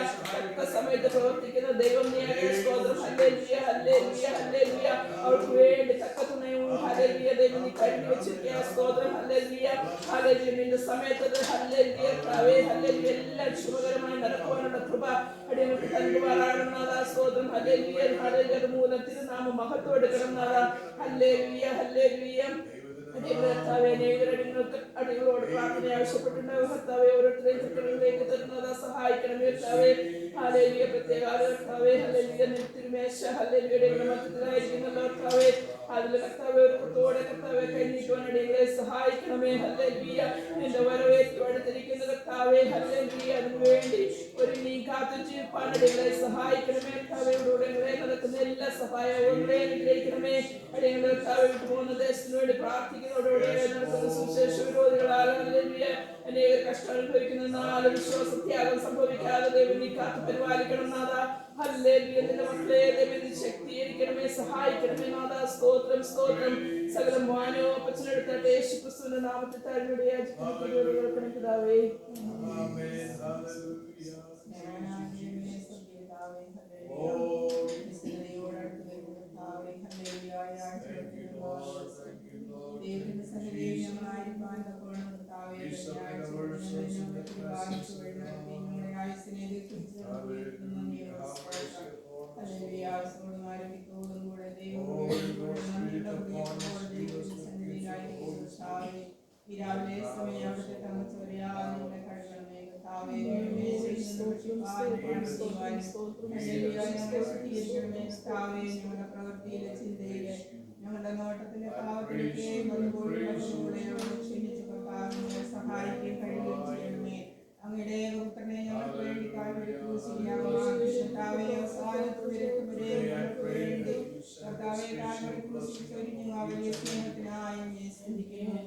തക്ക സമയത്ത് പ്രവർത്തിക്കുന്ന ദൈവം നീയായ സ്തോത്രം ഹല്ലേലൂയ ഹല്ലേലൂയ ഹല്ലേലൂയ. അവർക്ക് വേണ്ടി തക്ക തുണയും ഹല്ലേലൂയ ദൈവം നീ കരുതി വെച്ചിരിക്കുക സ്തോത്രം ഹല്ലേലൂയ ഹല്ലേലൂയ. നിന്റെ സമയത്ത് ഹല്ലേലൂയ കർത്താവെ ഹല്ലേലൂയ എല്ലാം ശുഭകരമായി നടക്കുവാനുള്ള കൃപ അടിയങ്ങൾക്ക് നൽകുവാനാണ് നാഥാ. സ്തോത്രം ഹല്ലേലൂയ ഹല്ലേലൂയ. മൂലം തിരുനാമം മഹത്വം എടുക്കണം നാഥാ. Hallelujah hallelujah. അടികളോട് പ്രാർത്ഥന ആവശ്യപ്പെട്ടിട്ടുണ്ടാവും കർത്താവെ. ഓരോരുത്തരെയും ചുറ്റുകളിലേക്ക് തരുന്നതാ സഹായിക്കണം കർത്താവെ. ഹല്ലേലൂയ. പ്രത്യേക കർത്താവെ ഹല്ലേലൂയ തിരുമേശ ഹല്ലേലൂയയുടെ മധ്യത്തിലായിരിക്കുന്നല്ലോ കർത്താവെ. അതിൽ കർത്താവെ ഒരു കുത്തോടെ കർത്താവെ കൈനീട്ടുവാൻ അടികളെ സഹായിക്കണമേ ഹല്ലേലൂയ. നിന്റെ വരവേറ്റു അടുത്തിരിക്കുന്ന കർത്താവെ ഹല്ലേലൂയ. അതിനുവേണ്ടി ഒരു നീ കാത്തു ജീവിപ്പാൻ അടികളെ സഹായിക്കണമേ കർത്താവെ. ഇവിടെ നടക്കുന്ന എല്ലാ സഹായവും അനുഗ്രഹിക്കണമേ. അടിയങ്ങളുടെ കർത്താവെ വിട്ടു പോകുന്ന ദേശത്തിന് വേണ്ടി പ്രാർത്ഥിക്കുന്നതോടുകൂടെ നടക്കുന്ന സുവിശേഷ വിരോധികളാൽ ഹല്ലേലൂയ അനേക കഷ്ടം അനുഭവിക്കുന്ന നാല് വിശ്വാസത്യാഗം സംഭവിക്കാതെ ദൈവം നീ കാത്തു പരിപാലിക്കണം നാഥാ. ഹല്ലേലൂയ. നിന്റെ മക്കളെ ദൈവം നീ ശക്തീകരിക്കണമേ സഹായിക്കണമേ നാഥാ. സ്തോത്രം സ്തോത്രം. സകല മാനോ അപ്പച്ചനെടുത്താട്ടെ യേശു ക്രിസ്തുവിന്റെ നാമത്തിൽ താഴ്മയോടെ യാചിക്കുന്നു പിതാവേ. ദൈവത്തിന്റെ സന്നിധിയിൽ ഞങ്ങളായിരിക്കാൻ തക്കവണ്ണം കർത്താവേ ഞങ്ങളുടെ ആയുസ്സിനെ ആയുസ്സോടും ആരോഗ്യത്തോടും കൂടെ സന്നിധിയിലായിരിക്കും. ഈ രാവിലെ സമയം അവിടുത്തെ തമച്ചൊരിയാതെ കഴിയണമേ കർത്താവേ. ഞങ്ങളുടെ പ്രവൃത്തിയിലെ ചിന്തയിലെ ഞങ്ങളുടെ നോട്ടത്തിന്റെ പാവത്തിലേക്ക് ക്ഷണിച്ചു കർത്താവിനെ സഹായിക്കുകയും കഴിയുകയും ചെയ്യണമേ. അങ്ങയുടെ പുത്രനെ ഞങ്ങൾക്ക് വേണ്ടി കാൽവരി ക്രൂശിക്കാവേ. അവസാനത്തുവരെ വേണ്ടി കർത്താവെ കാൽവരി ക്രൂശിച്ചൊരിഞ്ഞു ആ വലിയ സ്നേഹത്തിനായി സ്തുതിക്കുന്നു.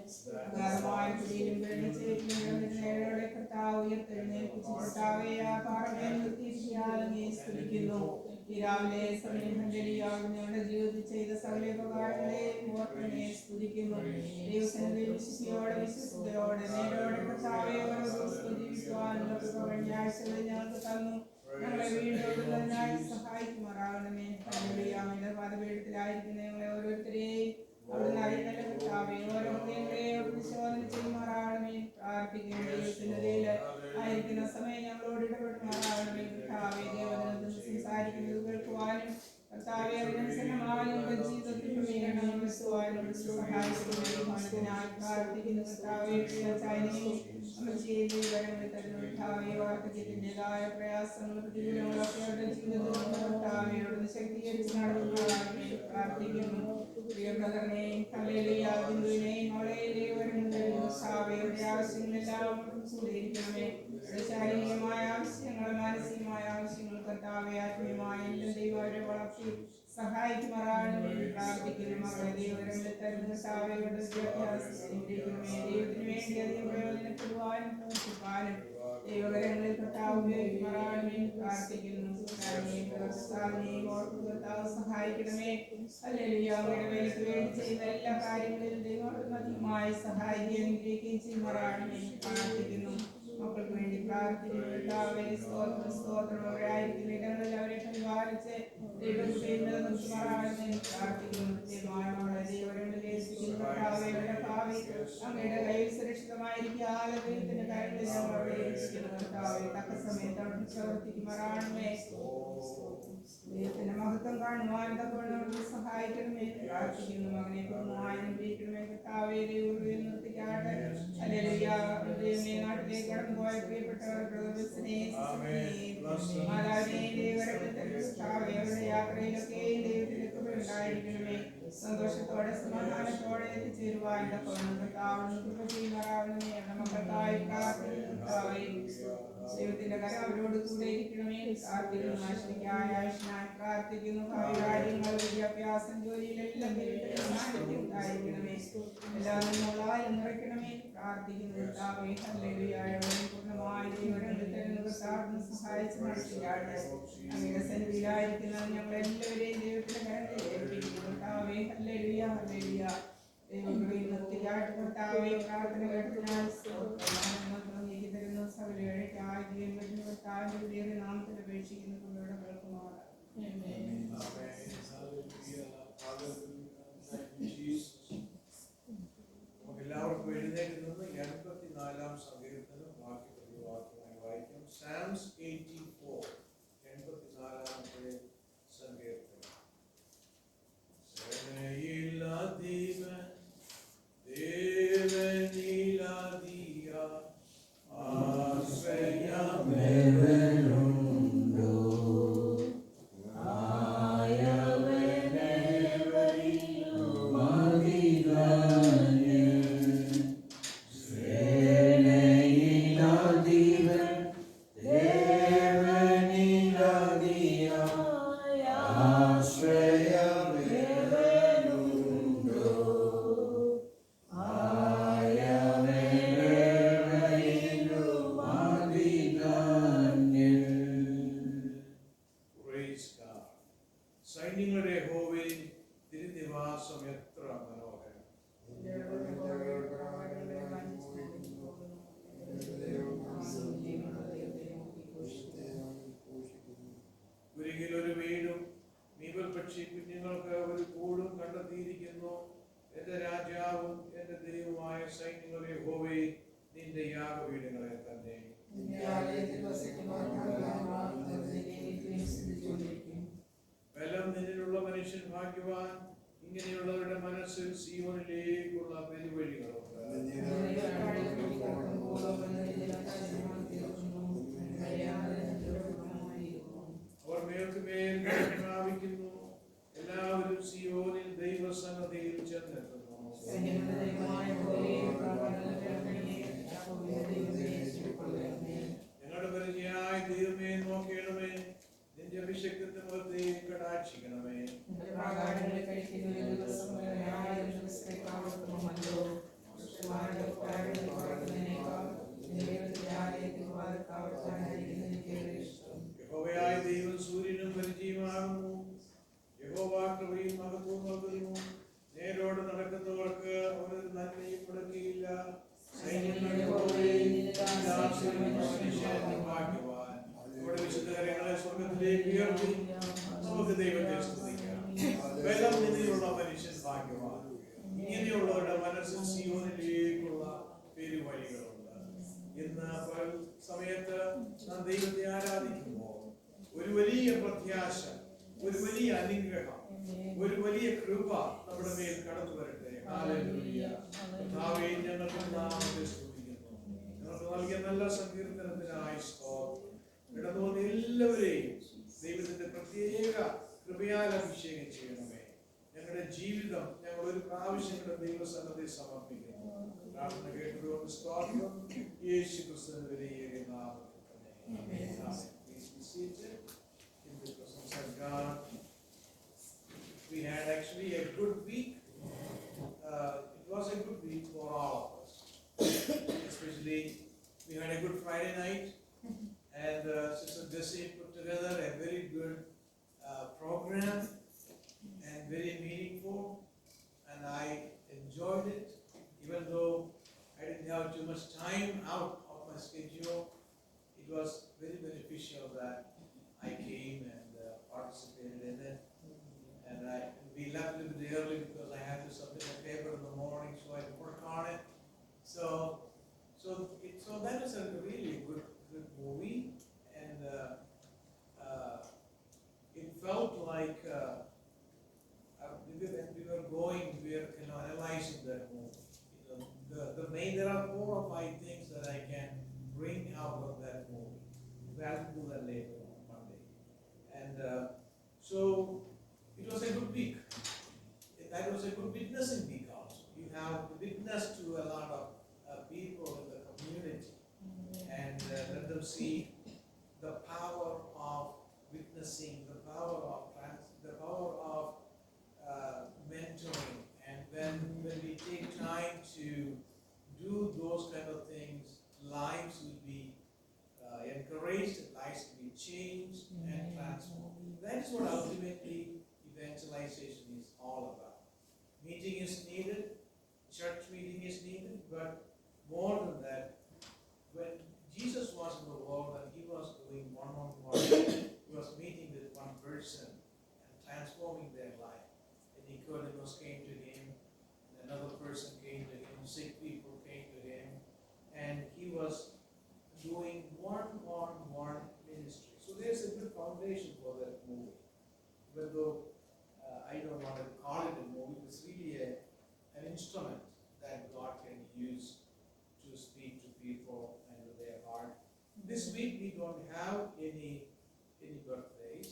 അഗാധമായ കുടിയിലും വെള്ളിച്ചേരിയുടെ കർത്താവ് ഉയർത്തെഴുന്നേൽപ്പിച്ചു കർത്താവെ ആ പാറമേൽ നിർത്തിയിരിക്കാതെ സ്തുതിക്കുന്നു. ഈ രാവിലെ സമയം ഞങ്ങളുടെ ജീവിതത്തിൽ ചെയ്ത സകല ഉപകാരങ്ങളെ ഓർമ്മയെ സ്തുതിക്കുന്നു. ദൈവസന്നിധിയിൽ വിശ്വസിയോടെ വിശ്വസ്തയോടെ നേരോടെ കർത്താവെ ഓരോ ദിവസവും ജീവിക്കുവാനുള്ള കഴിഞ്ഞാഴ്ചകളിൽ ഞങ്ങൾക്ക് തന്നു. ഞങ്ങളെ വീണ്ടും സഹായിക്കുമാറാകണമേ. പാതപീഠത്തിലായിരിക്കുന്ന ഞങ്ങളെ ഓരോരുത്തരെയും അവിടുന്ന് അറിയുന്ന കർത്താവെ ഓരോ ഹൃദയങ്ങളെയും വിശോധന ചെയ്യുമാറാകണമേ. പ്രാർത്ഥിക്കുന്ന ദൈവസന്നിധിയിൽ ആയിരിക്കുന്ന സമയം ഞങ്ങളോട് ഇടപെടുമാറാകണമേ. കർത്താവെ ദേവദനത്തിൽ സംസാരിക്കുന്നത് കേൾക്കുവാനും കർത്താവെ അതിനനുസരണമായ ജീവിതത്തിൽ ക്രമീകരണം സഹായിക്കുന്നതിനായി പ്രാർത്ഥിക്കുന്നു. കർത്താവെ വാർദ്ധക്യത്തിൻ്റെതായ പ്രയാസങ്ങളും പ്രതികൂലങ്ങളൊക്കെ അവരുടെ ജീവിതത്തിൽ കർത്താവയോട് ശക്തീകരിച്ച് നടത്തുന്നതായി പ്രാർത്ഥിക്കുന്നു. പ്രിയബ്രദറിനെയും ബിന്ദുവിനെയും അവളുടെ ആവശ്യങ്ങളെല്ലാം സ്വീകരിക്കണമേ. ശാരീരികമായ ആവശ്യങ്ങൾ മാനസികമായ ആവശ്യങ്ങൾ കർത്താവെ ആത്മീയമായ എല്ലാം ദൈവം അവരെ വളർത്തി സഹായിക്കുമാറാകണമേ. പ്രാർത്ഥിക്കുന്നു. മകളെ ദൈവകരങ്ങളിൽ തരുന്ന കർത്താവയോട് വിദ്യാഭ്യാസം ദൈവത്തിന് വേണ്ടി അധികം പ്രയോജനപ്പെടുവാനും പ്രവർത്തിപ്പാനും ദൈവകരങ്ങളിൽ കർത്താവ് ഉപയോഗിക്കുമാറാകണമേ. പ്രാർത്ഥിക്കുന്നു. കർത്താവ് സഹായിക്കണമേ. ഹല്ലേലൂയ. അങ്ങയുടെ വേലയ്ക്ക് വേണ്ടി ചെയ്യുന്ന എല്ലാ കാര്യങ്ങളിലും ദൈവം അധികമായി സഹായിക്കുകയും അനുഗ്രഹിക്കുകയും ചെയ്യുമാറാകണമേ. പ്രാർത്ഥിക്കുന്നു. മക്കൾക്ക് വേണ്ടി പ്രാർത്ഥിക്കുന്നു. സ്തോത്രം അവരായിരിക്കുന്ന ഇടങ്ങളിൽ അവരെ പരിപാലിച്ച് ദൈവത്തെ നിലനിർത്തുമാറാകണമേ. പ്രാർത്ഥിക്കുന്നു. ദൈവങ്ങളുടെ ഭാവി അങ്ങയുടെ കയ്യിൽ സുരക്ഷിതമായിരിക്കാതെ ദൈവത്തിന്റെ കാര്യങ്ങളിൽ ഞങ്ങൾ അവിടെ കർത്താവെ തക്ക സമയത്ത് അവിടെ പ്രവർത്തിക്കുമാറാകണമേ. ദൈവത്തിന്റെ മഹത്വം കാണുവാൻ തക്കവണ്ണം സഹായിക്കണമേ. പ്രാർത്ഥിക്കുന്നു. മകനെ പൂർണ്ണമായി അനുഗ്രഹിക്കണമേ. കർത്താവെ ദൈവം നിർത്തിക്കാട്ടെ. ഹല്ലേലൂയ. ദൈവമേ നാട്ടിലേക്ക് കടന്നുപോയ പ്രിയപ്പെട്ടവർ അവരുടെ യാത്രയിലൊക്കെ ദൈവത്തിന്റെ കൃപ ഉണ്ടായിരിക്കണമേ. സന്തോഷത്തോടെ സമാധാനത്തോടെ എത്തിച്ചേരുവാൻ കർത്താവിന് കൃപ ചെയ്യുമാറാകണമേ. മക്കൾക്കായി പ്രാർത്ഥിക്കുന്നു. ദൈവത്തിന്റെ കരം അവരോട് കൂടെ ഇരിക്കണമേ. പ്രാർത്ഥിക്കുന്നു ആശ്രയിക്കായ ആയുഷ്നായി പ്രാർത്ഥിക്കുന്നു. ഭാവി കാര്യങ്ങൾ, വിദ്യാഭ്യാസം, ജോലിയിലെല്ലാം ദൈവത്തിന്റെ സാന്നിധ്യം ഉണ്ടായിരിക്കണമേ. എല്ലാ നന്മകളാലും നിറയ്ക്കണമേ. പ്രാർത്ഥിക്കുന്നു കർത്താവേ. ഹല്ലേലൂയ. പൂർണ്ണമായി ദൈവരംഗത്തിൽ സഹായിച്ച് നടത്തിയാട്ടെ. അങ്ങയുടെ സന്നിധിയിലായിരിക്കുന്ന ഞങ്ങളെല്ലാവരെയും ദൈവത്തിന്റെ കരങ്ങളിൽ ഏൽപ്പിക്കുന്നു കർത്താവേ. Hallelujah, hallelujah. ദൈവകൃപയിൽ നിർത്തിയാട്ട് കർത്താവേ. പ്രാർത്ഥന കേട്ടതിനാൽ നീക്കി തരുന്നു. സകലവേളയ്ക്കായി ജീവൻ വരുന്ന കർത്താവിന്റെ വലിയ നാമത്തിൽ അപേക്ഷിക്കുന്നു. കൊണ്ടോടെ കേൾക്കുമാറാണ്. എല്ലാവർക്കും എഴുന്നേറ്റ് നിന്ന് 84-ാം സങ്കീർത്തനം വാക്യമായി വായിക്കാം. Psalms 84, 84-ാമത്തെ സങ്കീർത്തനം. സേനയിലധിപൻ ദേവനിലധിയ ആശ്രയമേവനുണ്ടോ സൈന്യങ്ങളുടെ യഹോവയിൽ തിരുനിവാസം എത്ര മനോഹരം. ഒരിക്കൽ ഒരു വീടും മീവൽ പക്ഷി കുഞ്ഞുങ്ങൾക്ക് ഒരു കൂടും കണ്ടെത്തിയിരിക്കുന്നു. എന്റെ രാജാവും എന്റെ ദൈവമായ സൈന്യങ്ങളുടെ യഹോവയിൽ നിന്റെ യാഗപീഠങ്ങളെ തന്നെ. ബലം നിന്നിലുള്ള മനുഷ്യൻ ഭാഗ്യവാൻ. ഇങ്ങനെയുള്ളവരുടെ മനസ്സിൽ സീയോനിലേക്കുള്ള പെരുവഴികളുണ്ട്. അവർ മേൽക്കുമേൽ പ്രാപിക്കുന്നു. എല്ലാവരും സീയോനിൽ ദൈവസന്നിധിയിൽ ചെന്നെത്തുന്നു. ഞങ്ങളുടെ പരിചയായ ദൈവമേ നോക്കണമേ. നിന്റെ അഭിഷേകത്തിന്റെ മുഖത്തെ കടാക്ഷിക്കണമേ. യഹോവയായ ദൈവം സൂര്യനും പരിചയമാകുന്നു. യഹോവ കൃപയും മഹത്വവും നൽകുന്നു. നേരോട് നടക്കുന്നവർക്ക് അവനൊരു നന്മയും മുടക്കിയില്ല. ഭാഗ്യവാൻ. നമ്മുടെ വിശുദ്ധകരങ്ങളെ സ്വർഗത്തിലേക്ക് ഉയർത്തി നമുക്ക് ദൈവത്തെ സ്തുതിക്കാം. ബലം നിന്നിലുള്ള മനുഷ്യൻ ഭാഗ്യവാൻ. ഇങ്ങനെയുള്ളവരുടെ മനസ്സിൽ സീയോനിലേക്കുള്ള പെരുവഴികളുണ്ട്. ഇന്ന് പകൽ സമയത്ത് നാം ദൈവത്തെ ആരാധിക്കുമ്പോൾ ഒരു വലിയ പ്രത്യാശ, ഒരു വലിയ അനുഗ്രഹം, ഒരു വലിയ കൃപ നമ്മുടെ മേൽ കടന്നു വരട്ടെ. ഹല്ലേലൂയ. കർത്താവേ, ഞങ്ങൾക്ക് നാമത്തെ സ്തുതിക്കുന്നു. ഞങ്ങൾക്ക് നൽകിയ നല്ല സങ്കീർത്തനത്തിനായി സ്തോത്രം. ഇടതോന്നി എല്ലാവരെയും ദൈവത്തിന്റെ പ്രത്യേക കൃപയാൽ അഭിഷേകം ചെയ്യണമേ. ഞങ്ങളുടെ ജീവിതം ഞങ്ങൾ ഒരു പ്രാവശ്യം ദൈവസന്നിധി സമർപ്പിക്കുന്നു. പ്രാർത്ഥന കേട്ടതുകൊണ്ട് സ്തോത്രം. യേശു ക്രിസ്തുവിന്റെ വലിയ നാമത്തിൽ തന്നെ. Please be seated in the presence of God. We had actually a good week. It was a good week for all of us. Especially, we had a good Friday night, and Sister Bessie put together a very good program and very meaningful, and I enjoyed it, even though I didn't have too much time out of my schedule. It was very beneficial that I came and participated in it. And we left a little bit early because I had to submit a paper in the morning, so I had to work on it. So that was a really good movie, and it felt like when we were going, we were analyzing that movie. There are 4 or 5 things that I can bring out of that movie. I'll do that later on Monday, and so. It was a good week. That was a good witnessing week also. You have witnessed to a lot of people in the community, and let them see the power of witnessing, the power of mentoring, and when we take time to do those kind of things, lives will be encouraged, lives will be changed and transformed. That is what ultimately evangelization is all about. Meeting is needed, church meeting is needed, but more than that, when Jesus was in the world and he was doing one-on-one, he was meeting with one person and transforming their life. And Nicodemus came to him, and another person came to him, sick people came to him, and he was doing one-on-one ministry. So there's a good foundation for that movie. Even though I don't want to call it a movie, it's really an instrument that God can use to speak to people and to their heart. This week we don't have any birthdays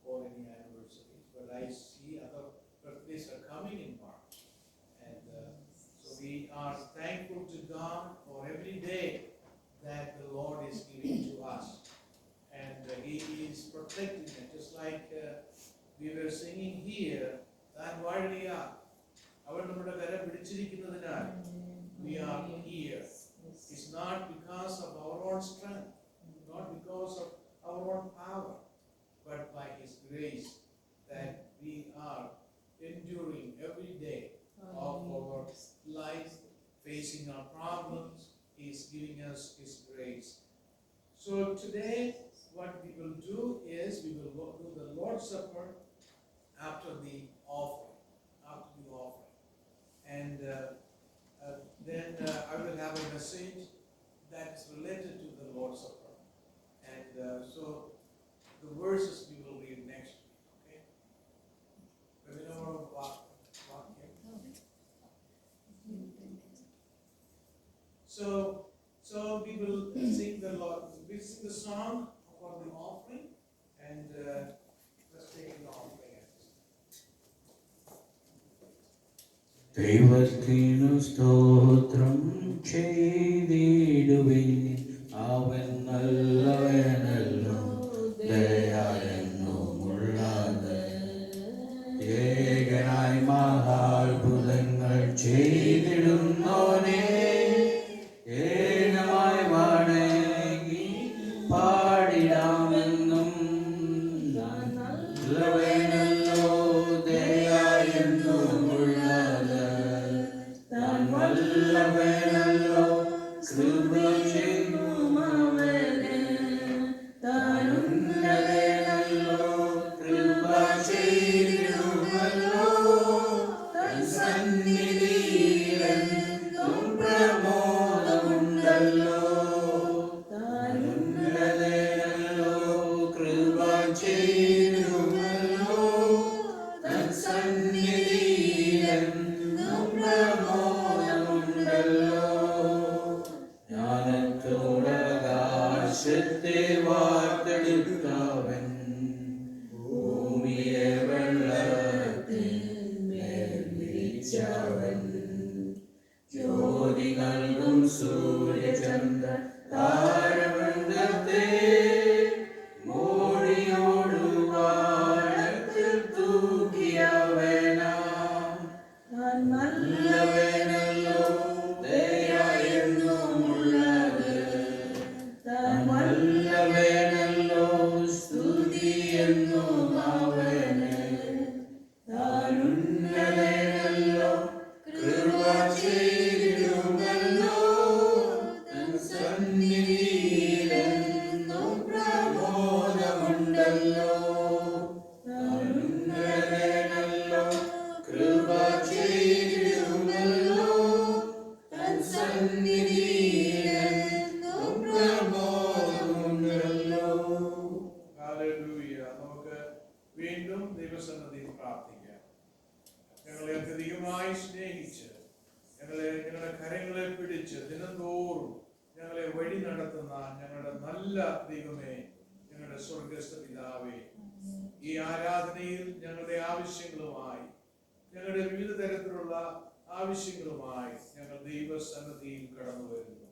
or any anniversaries, but I see other birthdays are coming in March. And so we are thankful to God for every day that the Lord is giving to us. And He is protecting it, just like we were singing here, താൻ വാഴലിയ അവൻ നമ്മുടെ കരം പിടിച്ചിരിക്കുന്നതിനാൽ we are here. It's not because of our own strength, not because of our own power, but by His grace that we are enduring every day of our life, facing our problems. He is giving us His grace. So today, what we will do is we will do the Lord's Supper after the offering. And then I will have a message that is related to the Lord's Supper. And so the verses we will read next week, okay? But we don't want to walk here. So we will sing the song for the offering, and let's take the offering. ദൈവത്തിനു സ്തോത്രം ചെയ്തിടുവിൻ, അവൻ നല്ലവനല്ലോ, ദയാലെന്നുമുള്ളത്. ഏകനായി മഹാത്ഭുതങ്ങൾ ചെയ്തിടുന്നോനെ, ഏകമായി വണങ്ങി പാടിടാമെന്നും. നല്ലവനല്ലോ, ദയാലെന്നുമുള്ളത്. നല്ലവനല്ലോ, കൃപ ചെയ്യുമവന്. താനുന്നതനല്ലോ, കൃപ ചെയ്യുമല്ലോ. തൻ സന്നിധിയിലെന്നും പ്രമോദമുണ്ടല്ലോ. താനുന്നതനല്ലോ, കൃപ ചെയ്യുമല്ലോ. തൻ സന്നിധിയിലെന്നും പ്രമോദമുണ്ടല്ലോ. ജ്ഞാനത്തോടാകാശത്തെ വാർത്തെടുത്തവൻ, ഭൂമിയെ വെള്ളത്തിന്മേൽ വിരിച്ചവൻ. ജ്യോതി നൽകും സൂര്യചന്ദ്ര താരവൃന്ദത്തെ, മോടിയോടു വാനത്തിൽ തൂക്കിയവനാം. നല്ലവനല്ലോ, ദയായെന്നുമുള്ളത്. നല്ലവനല്ലോ, സ്തുതിയെന്നും അവന്. താനുന്നതനല്ലോ, കൃപ ചെയ്തിടുമല്ലോ. തൻ സന്നിധിയിലെന്നും പ്രമോദമുണ്ടല്ലോ. താനുന്നതനല്ലോ, കൃപ ചെയ്തിടുമല്ലോ. തൻ സന്നിധിയിലെന്നും പ്രമോദമുണ്ടല്ലോ. Hallelujah. നമുക്ക് വീണ്ടും ദൈവസന്നിധിയിൽ പ്രാർത്ഥിക്കാം. ഞങ്ങളെ അത്യധികമായി സ്നേഹിച്ച്, ഞങ്ങളുടെ കരങ്ങളെ പിടിച്ച് ദിനംതോറും ഞങ്ങളെ വഴി നടത്തുന്ന ഞങ്ങളുടെ നല്ല ദൈവമേ, ഞങ്ങളുടെ സ്വർഗസ്ഥ പിതാവേ, ഈ ആരാധനയിൽ ഞങ്ങളുടെ ആവശ്യങ്ങളുമായി, ഞങ്ങളുടെ വിവിധ തരത്തിലുള്ള ആവശ്യങ്ങളുമായി ഞങ്ങൾ ദൈവസന്നിധിയിൽ കടന്നു വരുന്നു.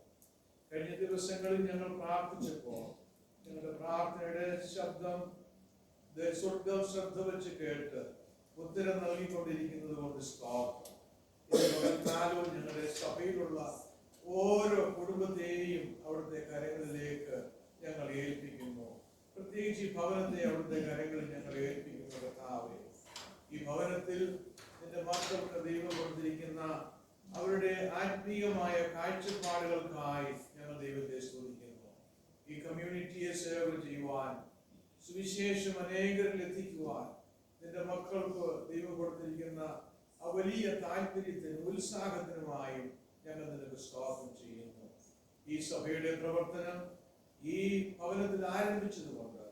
കഴിഞ്ഞ ദിവസങ്ങളിൽ ഞങ്ങൾ പ്രാർത്ഥിച്ചപ്പോൾ ഞങ്ങളുടെ പ്രാർത്ഥനയുടെ ശബ്ദം സ്വർഗം ശ്രദ്ധ വെച്ച് കേട്ട് ഉത്തരം നൽകിക്കൊണ്ടിരിക്കുന്നത് കൊണ്ട് സ്തോത്രം. ഞങ്ങളുടെ സഭയിലുള്ള ഓരോ കുടുംബത്തെയും അവിടുത്തെ കരങ്ങളിലേക്ക് ഞങ്ങൾ ഏൽപ്പിക്കുന്നു. പ്രത്യേകിച്ച് ഈ ഭവനത്തെ അവിടുത്തെ കരങ്ങളിൽ ഞങ്ങൾ ഏൽപ്പിക്കുന്നു കർത്താവേ. ഈ ഭവനത്തിൽ നിന്റെ മക്കൾക്ക് ദൈവം കൊടുത്തിരിക്കുന്ന അവരുടെ ആത്മീയമായ കാഴ്ചപ്പാടുകൾക്കായി ഞങ്ങൾ ദൈവത്തെ സ്തുതിക്കുന്നു. ഈ കമ്മ്യൂണിറ്റിയെ സേവ ചെയ്യുവാൻ, സുവിശേഷം അനേകരിൽ എത്തിക്കുവാൻ നിന്റെ മക്കൾക്ക് ദൈവം കൊടുത്തിരിക്കുന്ന ആ വലിയ താല്പര്യത്തിനും ഉത്സാഹത്തിനുമായും ഞങ്ങൾ നിനക്ക് സ്തോത്രം ചെയ്യുന്നു. ഈ സഭയുടെ പ്രവർത്തനം ഈ ഭവനത്തിൽ ആരംഭിച്ചതുകൊണ്ട്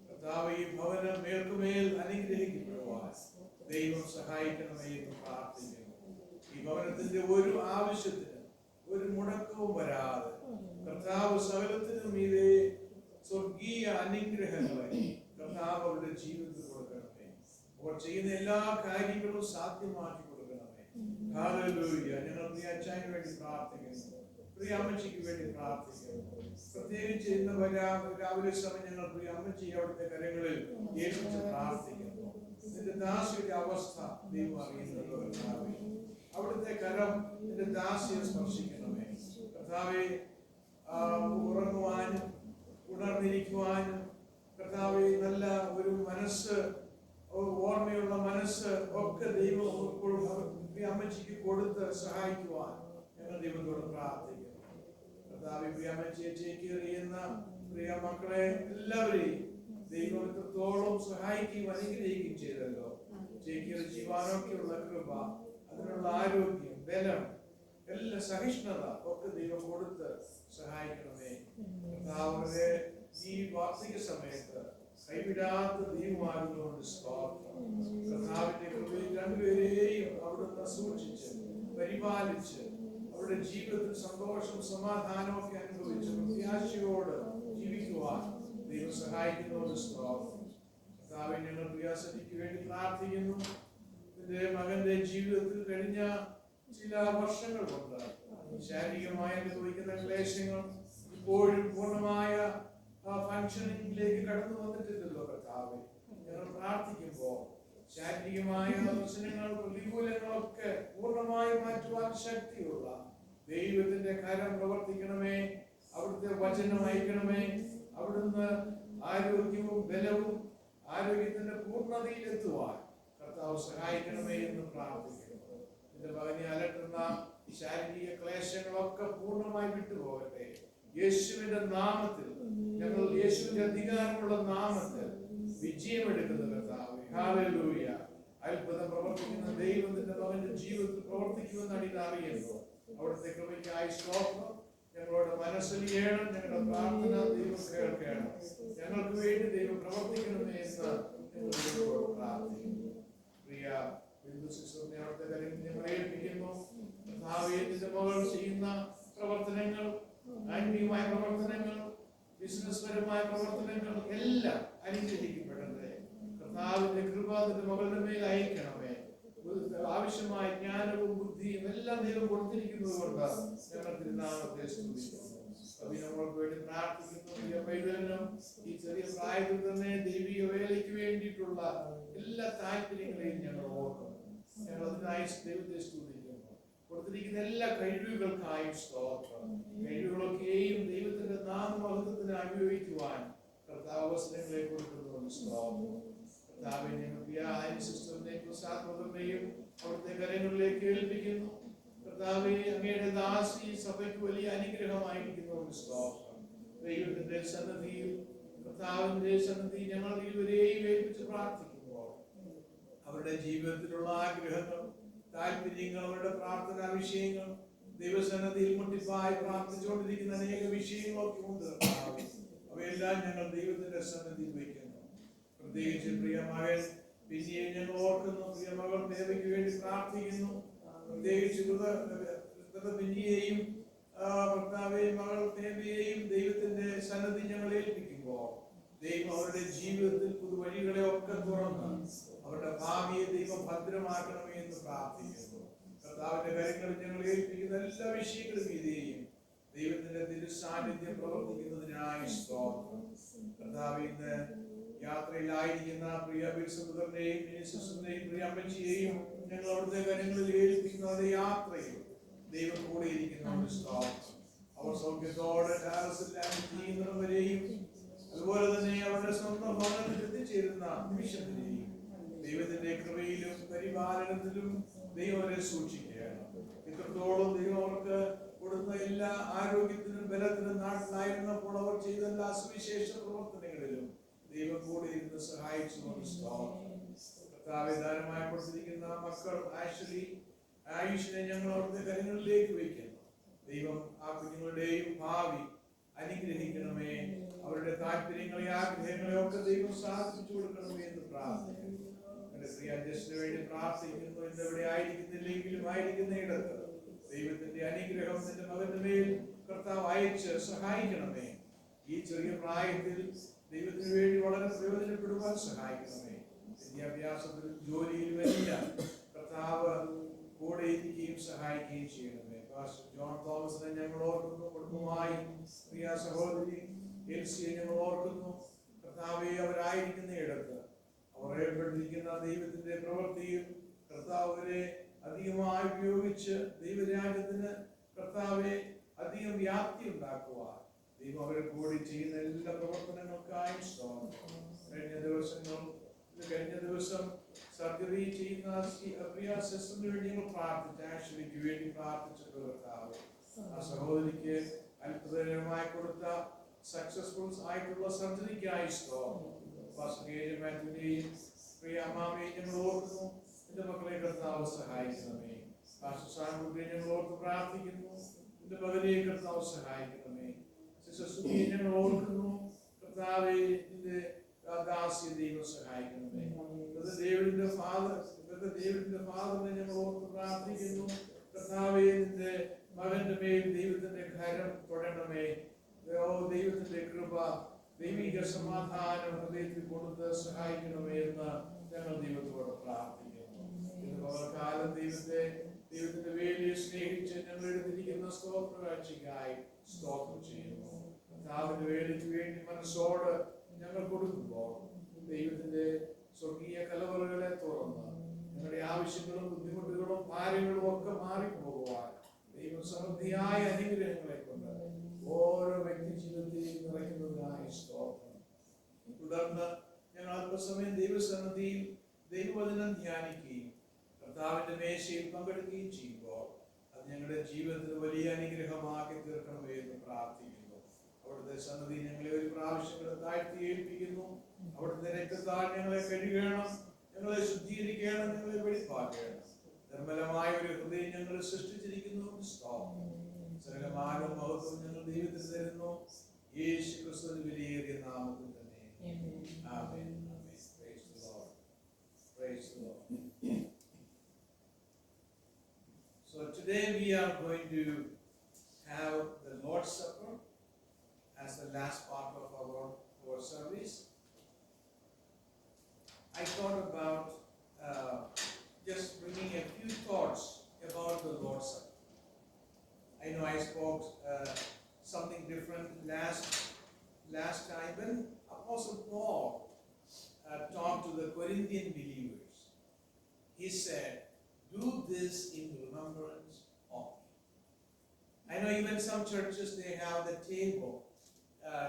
കർത്താവ് ഈ ഭവനം മേൽക്കുമേൽ അനുഗ്രഹിക്കപ്പെടുവാൻ ദൈവം സഹായിക്കണമേ എന്ന് പ്രാർത്ഥിക്കുന്നു. ഈ ഭവനത്തിന്റെ ഒരു ആവശ്യത്തിന് ഒരു മുടക്കവും വരാതെ കർത്താവ് സകലത്തിനും മീതെ സ്വർഗീയ അനുഗ്രഹങ്ങളെ കർത്താവ് അവരുടെ ജീവിതത്തിൽ കൊടുക്കണമേ. അവർ ചെയ്യുന്ന എല്ലാ കാര്യങ്ങളും സാധ്യമാക്കി കൊടുക്കണമേ. ഹല്ലേലൂയ. ഞങ്ങൾ പ്രിയ അച്ഛന് വേണ്ടി പ്രാർത്ഥിക്കുന്നു, പ്രിയ അമ്മച്ചിക്ക് വേണ്ടി പ്രാർത്ഥിക്കുന്നു. പ്രത്യേകിച്ച് ഇന്ന് രാവിലെ സമയം ഞങ്ങൾ പ്രിയ അമ്മച്ചിയെ അവിടുത്തെ കരങ്ങളിൽ ഏൽപ്പിച്ച് പ്രാർത്ഥിക്കുന്നു. നിന്റെ ദാസിയുടെ അവസ്ഥ ദൈവം അറിയുന്നത് കർത്താവേ. അവിടുത്തെ കരം നിന്റെ ദാസിയെ സ്പർശിക്കണമേ കർത്താവേ. ഉറങ്ങുവാനും ഉണർന്നിരിക്കുവാനും കർത്താവേ നല്ല ഒരു മനസ്സ്, ഓർമ്മയുള്ള മനസ്സ് ഒക്കെ ദൈവം അമ്മച്ചിക്ക് കൊടുത്ത് സഹായിക്കുവാൻ ഞങ്ങൾ ദൈവത്തോട് പ്രാർത്ഥിക്കുന്നു. കർത്താവേ, അമ്മച്ചിയെ ചേക്കേറിയുന്ന പ്രിയ മക്കളെ എല്ലാവരെയും ദൈവം എത്രത്തോളം സഹായിക്കുകയും അനുഗ്രഹിക്കുകയും ചെയ്തല്ലോ. ചേക്കേറി ജീവാനൊക്കെയുള്ള കൃപ, അതിനുള്ള ആരോഗ്യം, ബലം, എല്ലാ സഹിഷ്ണുത ഒക്കെ ദൈവം കൊടുത്ത് സഹായിക്കണമേ. കർത്താവിന്റെ ഈ വാർഷിക സമയത്ത് കൈവിടാത്ത ദൈവമാകുന്നതുകൊണ്ട് സ്തോത്രം. കർത്താവിന്റെ കൃപയിൽ രണ്ടുപേരെയും അവിടുന്ന് സൂക്ഷിച്ച് പരിപാലിച്ച് അവരുടെ ജീവിതത്തിൽ സന്തോഷം സമാധാനം ഒക്കെ അനുഭവിച്ച് പ്രത്യാശയോട് ജീവിക്കുവാൻ ദൈവം സഹായിക്കുന്നതുകൊണ്ട് സ്തോത്രം. കർത്താവേ, ഞങ്ങൾ പ്രിയാസനിക്ക് വേണ്ടി പ്രാർത്ഥിക്കുന്നു. നിന്റെ മകന്റെ ജീവിതത്തിൽ കഴിഞ്ഞ ചില വർഷങ്ങൾ കൊണ്ട് ശാരീരികമായി അനുഭവിക്കുന്ന ക്ലേശങ്ങൾ ഇപ്പോഴും പൂർണ്ണമായ ഫങ്ഷനിങ്ങിലേക്ക് കടന്നു വന്നിട്ടില്ലല്ലോ കർത്താവേ. ഞങ്ങൾ പ്രാർത്ഥിക്കുമ്പോൾ ശാരീരികമായ പ്രശ്നങ്ങൾ, പ്രതികൂലങ്ങളൊക്കെ പൂർണ്ണമായി മാറ്റുവാൻ ശക്തിയുള്ള ദൈവത്തിന്റെ കരം പ്രവർത്തിക്കണമേ. അവിടുത്തെ വചനം അയക്കണമേ. അവിടുന്ന് ആരോഗ്യവും ബലവും ആരോഗ്യത്തിന്റെ പൂർണ്ണതയിലെത്തുവാൻ കർത്താവ് സഹായിക്കണമേ എന്ന് പ്രാർത്ഥിക്കുന്നു. നിന്റെ മകനെ അലട്ടുന്ന ശാരീരിക ക്ലേശങ്ങളൊക്കെ പൂർണ്ണമായി വിട്ടുപോകട്ടെ. യേശുവിന്റെ നാമത്തിൽ ഞങ്ങൾ യേശുവിന്റെ അധികാരമുള്ള നാമത്തിൽ വിജയമെടുക്കുന്ന കർത്താവേ. ഹല്ലേലൂയ. അത്ഭുതം പ്രവർത്തിക്കുന്ന ദൈവത്തിന്റെ മകന്റെ ജീവിതത്തിൽ പ്രവർത്തിക്കുമെന്ന് അടിയിൽ അറിയുന്നു. അവിടുത്തെ കൃപയ്ക്കായി സ്തോത്രം. ഞങ്ങളോട് മനസ്സലിയണം. ഞങ്ങളുടെ പ്രാർത്ഥന ദൈവം കേൾക്കണം. ഞങ്ങൾക്ക് വേണ്ടി ദൈവം പ്രവർത്തിക്കണമേ എന്ന് ഞങ്ങൾ പ്രാർത്ഥിക്കുന്നു. പ്രിയ അവിടുത്തെ കാര്യങ്ങൾ ഞങ്ങൾ ഏൽപ്പിക്കുന്നു. നിന്റെ മകൾ ചെയ്യുന്ന പ്രവർത്തനങ്ങൾ, ആത്മീയമായ പ്രവർത്തനങ്ങൾ, ബിസിനസ് പരമായ പ്രവർത്തനങ്ങൾ എല്ലാം അനുഗ്രഹിക്കപ്പെടട്ടെ. കർത്താവിന്റെ കൃപ നിന്റെ മകളുടെ മേൽ അയക്കണമേ. ആവശ്യമായ ജ്ഞാനവും ബുദ്ധിയും എല്ലാം ദൈവം കൊടുത്തിരിക്കുന്നത് കൊണ്ട് ഞങ്ങൾ തിരുനാമത്തെ സ്തുതിക്കുന്നു. നമ്മൾക്ക് വേണ്ടി പ്രാർത്ഥിക്കുന്നു. ഈ ചെറിയ പ്രായത്തിൽ തന്നെ ദൈവിക വേലയ്ക്ക് വേണ്ടിയിട്ടുള്ള എല്ലാ താല്പര്യങ്ങളെയും ഞങ്ങൾ ഓർക്കുന്നു. ഞങ്ങൾ അതിനായി ദൈവത്തെ സ്തുതിക്കുന്നു. കൊടുത്തിരിക്കുന്ന എല്ലാ കഴിവുകൾക്കായും സ്തോത്രം. കഴിവുകളൊക്കെയും ദൈവത്തിന്റെ നാമമഹത്വത്തിന് അനുഭവിക്കുവാൻ കർത്താവ് അവസരങ്ങളെ കൊടുക്കുന്നതുകൊണ്ട് സ്തോത്രം. അവിടുത്തെ കരങ്ങളിലേക്ക് ഏൽപ്പിക്കുന്നു. കർത്താവേ, അങ്ങയുടെ ദാസി സഭയ്ക്ക് വലിയ അനുഗ്രഹമായിരിക്കുന്നു. സ്തോത്രം. ദൈവത്തിന്റെ സന്നിധിയിൽ, കർത്താവിന്റെ സന്നിധി ഞങ്ങൾ ഇരുവരെയും ഏൽപ്പിച്ച് പ്രാർത്ഥിക്കുമ്പോൾ അവരുടെ ജീവിതത്തിലുള്ള ആഗ്രഹങ്ങൾ, താല്പര്യങ്ങൾ, അവരുടെ പ്രാർത്ഥനാ വിഷയങ്ങൾ, ദൈവസന്നിധിയിൽ മുട്ടിപ്പായി പ്രാർത്ഥിച്ചുകൊണ്ടിരിക്കുന്ന അനേക വിഷയങ്ങളൊക്കെ ഉണ്ട്. അവയെല്ലാം ഞങ്ങൾ ദൈവത്തിന്റെ സന്നിധിയിൽ വയ്ക്കുന്നു. പ്രത്യേകിച്ച് പ്രിയ മകൻ പിന്നെയും ഞങ്ങൾ ഓർക്കുന്നു. പ്രിയ മകൾ ദേവയ്ക്ക് വേണ്ടി പ്രാർത്ഥിക്കുന്നു. പ്രത്യേകിച്ച് പിന്നെയും ഭർത്താവേയും മകൾ ദേവിയെയും ദൈവത്തിന്റെ സന്നിധി ഞങ്ങൾ ഏൽപ്പിക്കുമ്പോൾ ദൈവം അവരുടെ ജീവിതത്തിൽ പുതുവഴികളെ ഒക്കെ തുറന്ന് അവരുടെ ഭാവിയെ ദൈവം ഭദ്രമാക്കണമേ എന്ന് പ്രാർത്ഥിക്കുന്നു. കർത്താവിന്റെ കാര്യങ്ങളിൽ ഞങ്ങൾ ഏൽപ്പിക്കുന്ന എല്ലാ വിഷയങ്ങളും ഇതേയും ദൈവത്തിന്റെ തിരുസാന്നിധ്യം പ്രവർത്തിക്കുന്നതിനായി സ്തോത്രം. കർത്താവേ, ഇന്ന് യാത്രയിലായിരിക്കുന്ന പ്രിയ ബിൽസുന്ദറിനെയും മിനിസിസ്റ്ററിനെയും പ്രിയ അമ്മച്ചിയെയും ഞങ്ങൾ അവിടുത്തെ കാര്യങ്ങളിൽ ഏൽപ്പിക്കുന്ന യാത്രയിൽ ദൈവം കൂടെ ഇരിക്കുന്നതുകൊണ്ട് സ്തോത്രം. അവർ സൗഖ്യത്തോടെ ചെയ്യുന്നവരെയും അതുപോലെ തന്നെ അവരുടെ സ്വന്തം ഭവനത്തിൽ എത്തിച്ചേരുന്ന നിമിഷത്തിലെയും ദൈവത്തിന്റെ കൃപയിലും പരിപാലനത്തിലും ദൈവം അവരെ സൂക്ഷിക്കുകയാണ്. ഇത്രത്തോളം ദൈവം അവർക്ക് കൊടുത്ത എല്ലാ ആരോഗ്യത്തിനും ബലത്തിനും നാട്ടിലായിരുന്നപ്പോൾ അവർ ചെയ്ത എല്ലാ സുവിശേഷ പ്രവർത്തനങ്ങളിലും ദൈവം കൂടെ ഇരുന്ന് സഹായിച്ചുകൊണ്ട് കർത്താവേ, ദാനമായി കൊടുത്തിരിക്കുന്ന മക്കൾ ആയുഷിനെ ഞങ്ങൾ അവിടുത്തെ കരങ്ങളിലേക്ക് വയ്ക്കുന്നു. ദൈവം ആ കുഞ്ഞുങ്ങളുടെയും ഭാവി അനുഗ്രഹിക്കണമേ. അവരുടെ താല്പര്യങ്ങളെ ആഗ്രഹങ്ങളെ ഒക്കെ ദൈവം സാധിച്ചു കൊടുക്കണമേ എന്ന് പ്രാർത്ഥിക്കുന്നു. എന്റെ പ്രിയ അധ്യക്ഷന് വേണ്ടി പ്രാർത്ഥിക്കുന്നു. ഇന്നെവിടെ ആയിരിക്കുന്നില്ലെങ്കിലും ആയിരിക്കുന്ന ഇടത്ത് ദൈവത്തിന്റെ അനുഗ്രഹം നിന്റെ മകന്റെ മേൽ കർത്താവ് അയച്ച് സഹായിക്കണമേ. ഈ ചെറിയ പ്രായത്തിൽ ദൈവത്തിന് വേണ്ടി വളരെ പ്രയോജനപ്പെടുവാൻ സഹായിക്കണമേ. വിദ്യാഭ്യാസത്തിലും ജോലിയിലും എല്ലാം കർത്താവ് കൂടെ ഇരിക്കുകയും സഹായിക്കുകയും ചെയ്യണമേ. ജോൺ തോമസിനെ ഞങ്ങൾ ഓർക്കുന്നു. കുടുംബമായി പ്രിയ സഹോദരി എൽസിയെ ഞങ്ങൾ ഓർക്കുന്നു. കർത്താവെ, അവരായിരിക്കുന്ന ഇടത്ത് അവർ ഏർപ്പെട്ടിരിക്കുന്ന ദൈവത്തിന്റെ പ്രവൃത്തിയിൽ കർത്താവരെ അധികമായി ഉപയോഗിച്ച് ദൈവരാജ്യത്തിന് കർത്താവെ അധികം വ്യാപ്തി ഉണ്ടാക്കുവാൻ ദൈവം അവരെ കൂടി ചെയ്യുന്ന എല്ലാ പ്രവർത്തനങ്ങൾക്കായും കഴിഞ്ഞ ദിവസം സർജറി ചെയ്യുന്ന പ്രിയ സിസ്റ്ററിന് വേണ്ടി ഞങ്ങൾ പ്രാർത്ഥിച്ചു. ആശ്വലിക്ക് വേണ്ടി പ്രാർത്ഥിച്ചിട്ട് കർത്താവ് ആ സഹോദരിക്ക് അത്ഭുതകരമായി കൊടുത്ത സക്സസ്ഫുൾ ആയിട്ടുള്ള സർജറിക്കായി പ്രിയ അമ്മാമയെ ഞങ്ങൾ ഓർക്കുന്നു. എന്റെ മക്കളെ കർത്താവ് സഹായിക്കണമേ. ഞങ്ങൾ ഓർത്ത് പ്രാർത്ഥിക്കുന്നു. എന്റെ മകനെ കർത്താവ് സഹായിക്കണമേ. സുഖിയെ ഞങ്ങൾ ഓർക്കുന്നു. കർത്താവെ, നിന്റെ ദാസ്യ ദൈവം സഹായിക്കണമേ. ദൈവത്തിന്റെ ഫാദറിനെ ഞങ്ങൾ ഓർത്ത് പ്രാർത്ഥിക്കുന്നു. കർത്താവെ, നിന്റെ മകന്റെ മേൽ ദൈവത്തിന്റെ കരം തൊടണമേ. ദൈവത്തിന്റെ കൃപ, ദൈവിക സമാധാനം ഹൃദയത്തിൽ കൊടുത്ത് സഹായിക്കണമേ എന്ന് ഞങ്ങൾ ദൈവത്തോട് പ്രാർത്ഥിക്കുന്നു. കാലം ദൈവത്തിന്റെ വേലിയെ സ്നേഹിച്ച് ഞങ്ങൾ എടുത്തിരിക്കുന്ന സ്തോത്ര കാഴ്ചയ്ക്കായി സ്തോത്രം ചെയ്യുന്നു. കർത്താവിന്റെ വേലിക്ക് വേണ്ടി മനസ്സോട് ഞങ്ങൾ കൊടുക്കുമ്പോൾ ദൈവത്തിന്റെ സ്വർഗീയ കലവറകളെ തുറന്ന് ഞങ്ങളുടെ ആവശ്യങ്ങളും ബുദ്ധിമുട്ടുകളും ഭാരങ്ങളും ഒക്കെ മാറിപ്പോകുവാൻ ദൈവം സമൃദ്ധിയായ അനുഗ്രഹങ്ങളെ കൊണ്ട് ഓരോ വ്യക്തി ജീവിതത്തെയും നിറയ്ക്കുന്നതിനായി സ്തോത്രം. തുടർന്ന് ഞങ്ങൾ അല്പസമയം ദൈവസന്നിധിയിൽ ദൈവവചനം ധ്യാനിക്കുകയും കർത്താവിന്റെ മേശയിൽ പങ്കെടുക്കുകയും ചെയ്യുമ്പോൾ അത് ഞങ്ങളുടെ ജീവിതത്തിന് വലിയ അനുഗ്രഹമാക്കി തീർക്കണമേ എന്ന് പ്രാർത്ഥിക്കുന്നു. അവിടുത്തെ സന്നിധി ഞങ്ങളെ ഒരു പ്രാവശ്യം താഴ്ത്തി ഏൽപ്പിക്കുന്നു. അവിടുത്തെ രക്തത്താൽ ഞങ്ങളെ കഴുകണം, ഞങ്ങളെ ശുദ്ധീകരിക്കണം, ഞങ്ങളെ വെളിപ്പാക്കണം. നിർമ്മലമായ ഒരു ഹൃദയം ഞങ്ങൾ സൃഷ്ടിച്ചിരിക്കുന്നു. സകലമാനവും മഹത്വം ഞങ്ങൾ ദൈവത്തിന് തരുന്നു. യേശു ക്രിസ്തുവിന്റെ വിലയേറിയ നാമത്തിൽ തന്നെ. ആമേൻ. Praise the Lord. Praise the Lord. So today we are going to have the Lord's Supper as the last part of our service. I thought about just bringing a few thoughts about the Lord's Supper. I know I spoke something different last time when Apostle Paul talked to the Corinthian believers. He said, "Do this in remembrance of me." I know even some churches, they have the table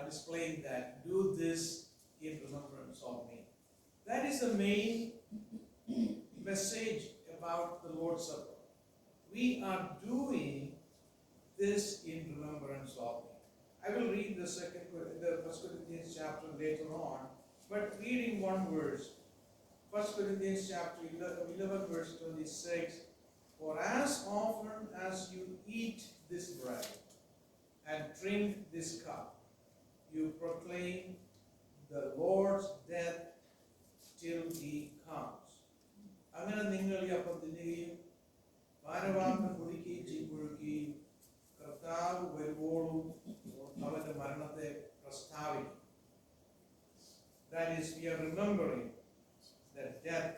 displaying that, "Do this in remembrance of me." That is the main message about the Lord's Supper. We are doing this in remembrance of me. I will read the 1 Corinthians chapter later on, but reading one verse, 1 Corinthians chapter 11 verse 26, "For as often as you eat this bread and drink this cup, you proclaim the Lord's death till he comes." അങ്ങനെ നിങ്ങൾ ഈ അപ്പം തിന്നുകയും പാനപാത്രം കുടിക്കുകയും ചെയ്യുമ്പോഴേക്കും കർത്താവ് വരുവോളും അവന്റെ മരണത്തെ പ്രസ്താവിക്കും. That is, we are remembering the death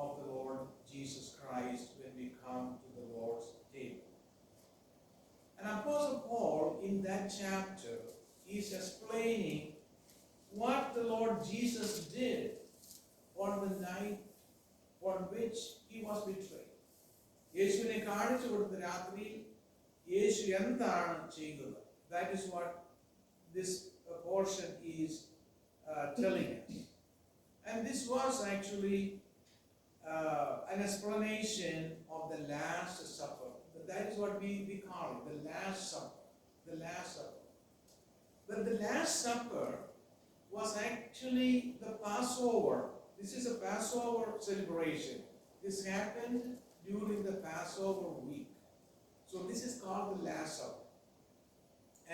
of the Lord Jesus Christ when we come to the Lord's table. And Apostle Paul, in that chapter, is explaining what the Lord Jesus did on the night on which he was betrayed. യേശുവിനെ കാണിച്ചു കൊടുത്ത രാത്രിയിൽ യേശു എന്താണ് ചെയ്തത്? That is what this portion is telling us. And this was actually an explanation of the Last Supper. That is what we call it, the Last Supper. The Last Supper. But the Last Supper was actually the Passover. This is a Passover celebration. This happened during the Passover week. So this is called the Last Supper.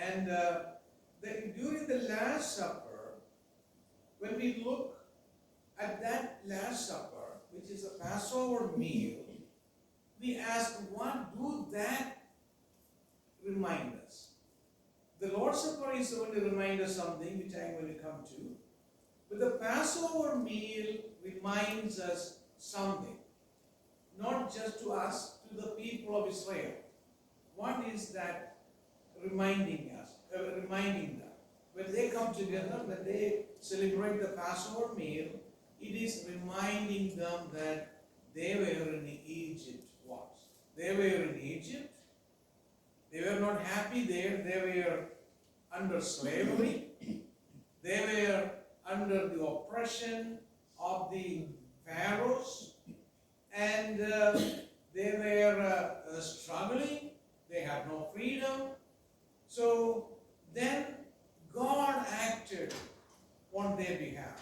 And during the Last Supper, when we look at that Last Supper, which is a Passover meal, we ask, what do that remind us? The Lord's Supper is going to remind us something, which I'm going to come to. But the Passover meal reminds us something. Not just to us, to the people of Israel. What is that reminding us? Reminding them. When they come together, when they celebrate the Passover meal, it is reminding them that they were in Egypt once. They were in Egypt. They were not happy there. They were under slavery. They were under the oppression of the pharaohs. And they were struggling. They had no freedom. So then God acted on their behalf.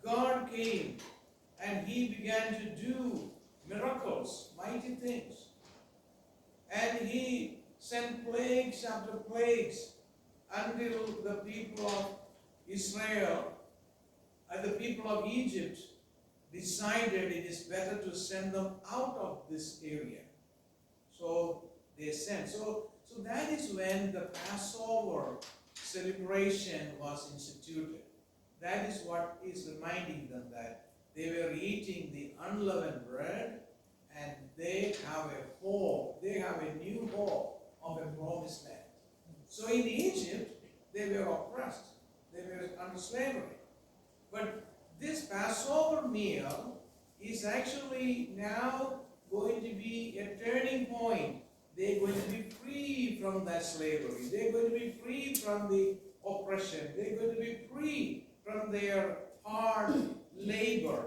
God came and he began to do miracles, mighty things. And he sent plagues after plagues until the people of Israel and the people of Egypt decided it is better to send them out of this area. So they sent. So that is when the Passover celebration was instituted. That is what is reminding them that they were eating the unleavened bread and they have a hope, they have a new hope of a promised land. So in Egypt, they were oppressed. They were under slavery. But this Passover meal is actually now going to be a turning point. They're going to be free from that slavery. They're going to be free from the oppression. They're going to be free from their hard labor.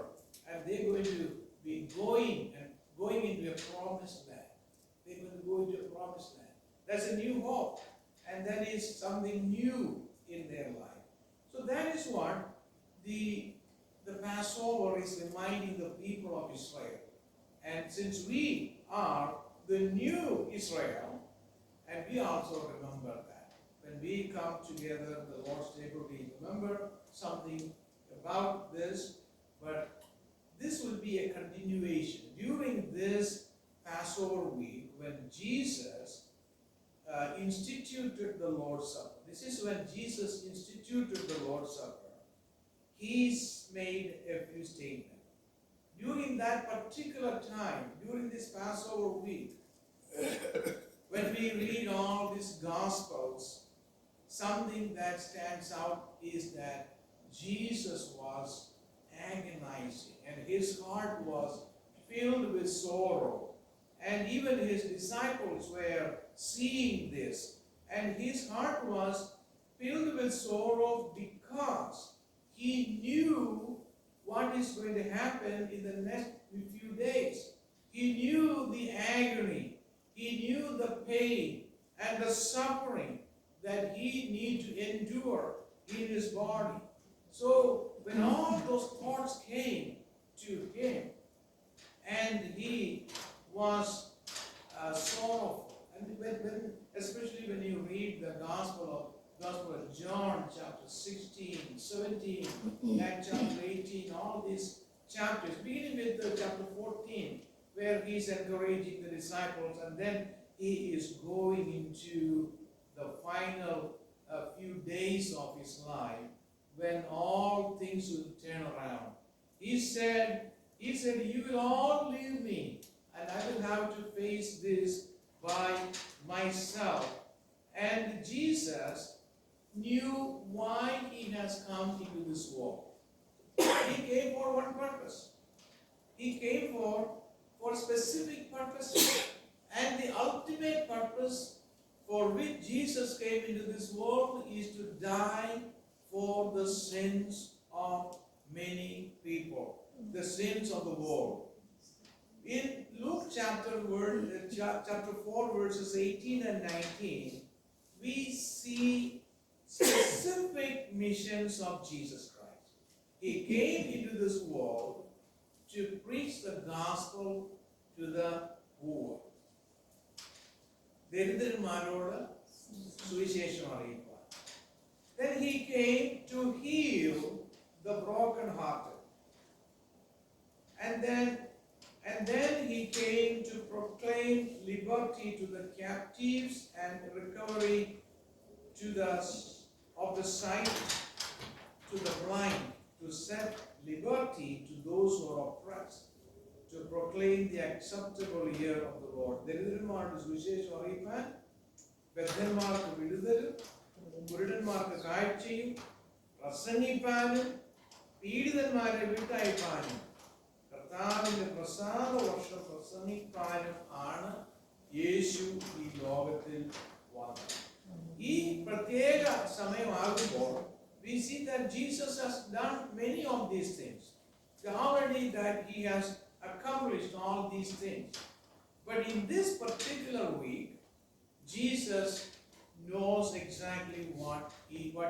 And they're going to be going into a promised land. They're going to go into a promised land. That's a new hope. And that is something new in their life. So that is what the Passover is reminding the people of Israel. And since we are the new Israel, and we also remember that. When we come together, the Lord's table, we remember something about this, but this will be a continuation. During this Passover week, when Jesus instituted the Lord's Supper, this is when Jesus instituted the Lord's Supper, he's made a few statements. During that particular time, during this Passover week, when we read all these Gospels, something that stands out is that Jesus was agonizing and his heart was filled with sorrow. And even his disciples were seeing this. And his heart was filled with sorrow because he knew what is going to happen in the next few days. He knew the agony. He knew the pain and the suffering that he needed to endure in his body. So when all those thoughts came to him, and he was sorrowful, and especially when you read the Gospel of John, chapter 16, 17, and chapter 18, all these chapters, beginning with chapter 14, where he's encouraging the disciples, and then he is going into the final few days of his life, when all things will turn around. He said, you will all leave me, and I will have to face this by myself. And Jesus knew why he has come into this world. He came for one purpose. He came for specific purposes. And the ultimate purpose for which Jesus came into this world is to die for the sins of many people, the sins of the world. In Luke chapter 4, verses 18 and 19, we see specific missions of Jesus Christ. He came into this world to preach the gospel to the poor. ദരിദ്രന്മാരോട് സുവിശേഷം അറിയിക്കുക. Then he came to heal the brokenhearted. And then he came to proclaim liberty to the captives and recovery of the sight to the blind, to set liberty to those who are oppressed, to proclaim the acceptable year of the Lord. ദരിദ്രന്മാരുടെ സുവിശേഷം അറിയിക്കാൻ, ബദ്ധന്മാർക്ക് വിടുതലും കുരുടന്മാർക്ക് കാഴ്ചയും പ്രസംഗിപ്പാനും പീഡിതന്മാരെ വിട്ടയപ്പാനും കർത്താവിന്റെ പ്രസാദ വർഷം പ്രസംഗിക്കാനും ആണ് യേശു ഈ ലോകത്തിൽ വന്നത്. ഈ പ്രത്യേക സമയമാകുമ്പോൾ we see that Jesus has done many of these things. Already that he has accomplished all these things. But in this particular week, Jesus knows exactly what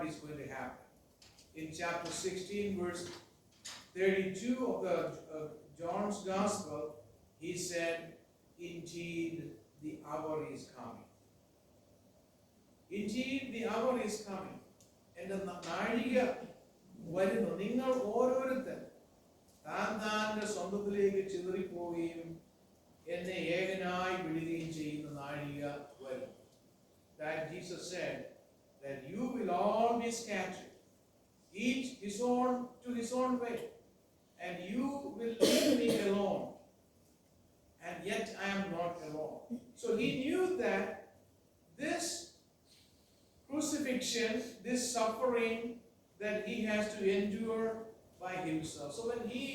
is going to happen. In chapter 16, verse 32 of the John's Gospel, he said, "Indeed, the hour is coming. Indeed, the hour is coming." And the നാഴിക വരുന്നു. നിങ്ങൾ ഓരോരുത്തർ താൻ്റെ സ്വന്തത്തിലേക്ക് ചിതറിപ്പോവുകയും എന്നെ ഏകനായി വിടുകയും ചെയ്യുന്ന നാഴിക വരും. That Jesus said that you will all be scattered, each to his own way, and you will leave me alone, and yet I am not alone. So he knew that this crucifixion, this suffering that he has to endure by himself. So when he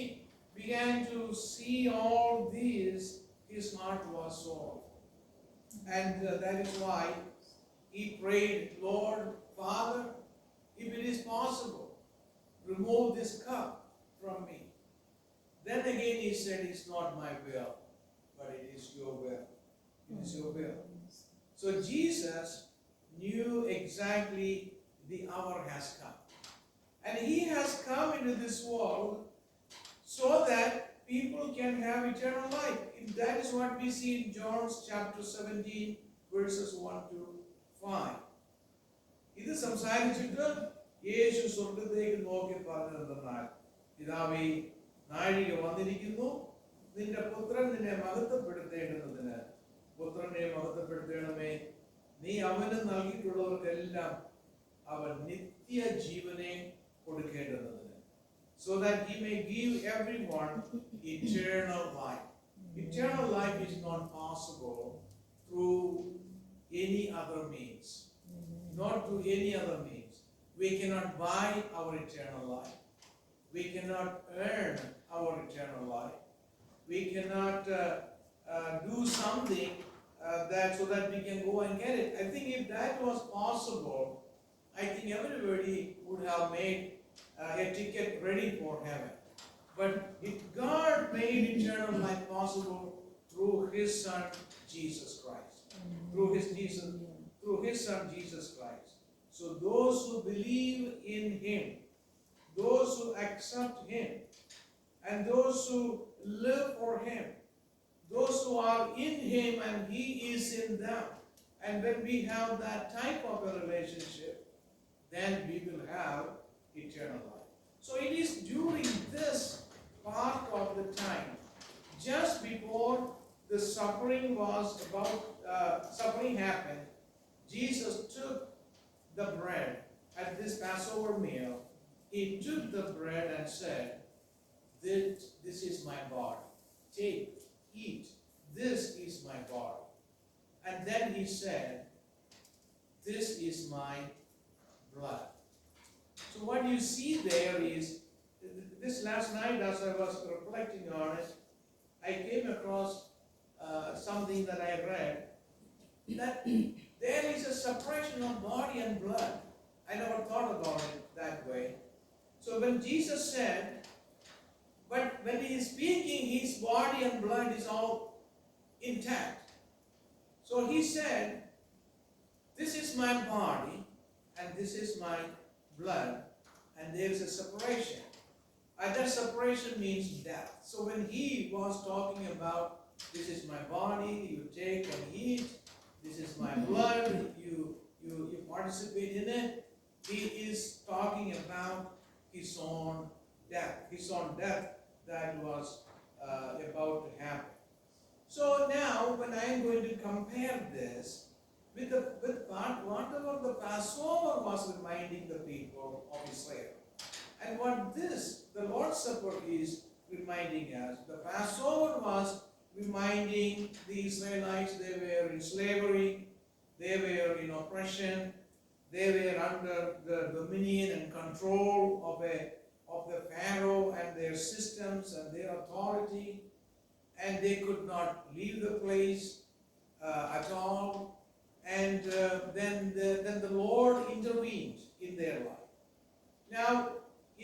began to see all these, his heart was sore. And that is why he prayed, "Lord, Father, if it is possible, remove this cup from me." Then again he said, "It's not my will, but it is your will." It is your will. So Jesus knew exactly the hour has come. And he has come into this world so that people can have eternal life. That is what we see in John chapter 17, verses 1 to 5. ഇത് സംസാരിച്ചിട്ട് യേശു സ്വർഗ്ഗത്തേക്ക് നോക്കി പറഞ്ഞതെന്നാൽ, "പിതാവേ, നാഴിക വന്നിരിക്കുന്നു, നിന്റെ പുത്രൻ നിന്നെ മഹത്വപ്പെടുത്തേണ്ടതിന് പുത്രനെ മഹത്വപ്പെടുത്തണമേ. നീ അവന് നൽകിയിട്ടുള്ളവർക്കെല്ലാം അവൻ നിത്യജീവനെ കൊടുക്കേണ്ടതിന്, so that he may give everyone eternal life." Eternal life is not possible through any other means. Not through any other means. We cannot buy our eternal life. We cannot earn our eternal life. We cannot do something so that we can go and get it. I think if that was possible, I think everybody would have made a ticket ready for heaven. But if God made eternal life possible through his son Jesus Christ, through his son Jesus Christ. So those who believe in him, those who accept him, and those who live for him, those who are in him and he is in them, and when we have that type of a relationship, then we will have eternal life. So it is during this part of the time, just before the suffering happened, Jesus took the bread at this Passover meal. He took the bread and said, "This is my body. Take, eat. This is my body." And then he said, "This is my blood." So what you see there is, this last night as I was reflecting on it, I came across something that I read, that there is a separation of body and blood. I never thought about it that way. So when Jesus said, but when he is speaking, his body and blood is all intact. So he said, "This is my body and this is my blood," and there is a separation. And that separation means death. So when he was talking about, "This is my body, you take and eat, this is my blood, you participate in it," he is talking about his own death that was about to happen. So now, when I am going to compare this with whatever the Passover was reminding the people of Israel, and what the Lord's Supper is reminding us, the Passover was reminding the Israelites they were in slavery, they were in oppression, they were under the dominion and control of the Pharaoh and their systems and their authority, and they could not leave the place at all. And then the Lord intervened in their life. Now,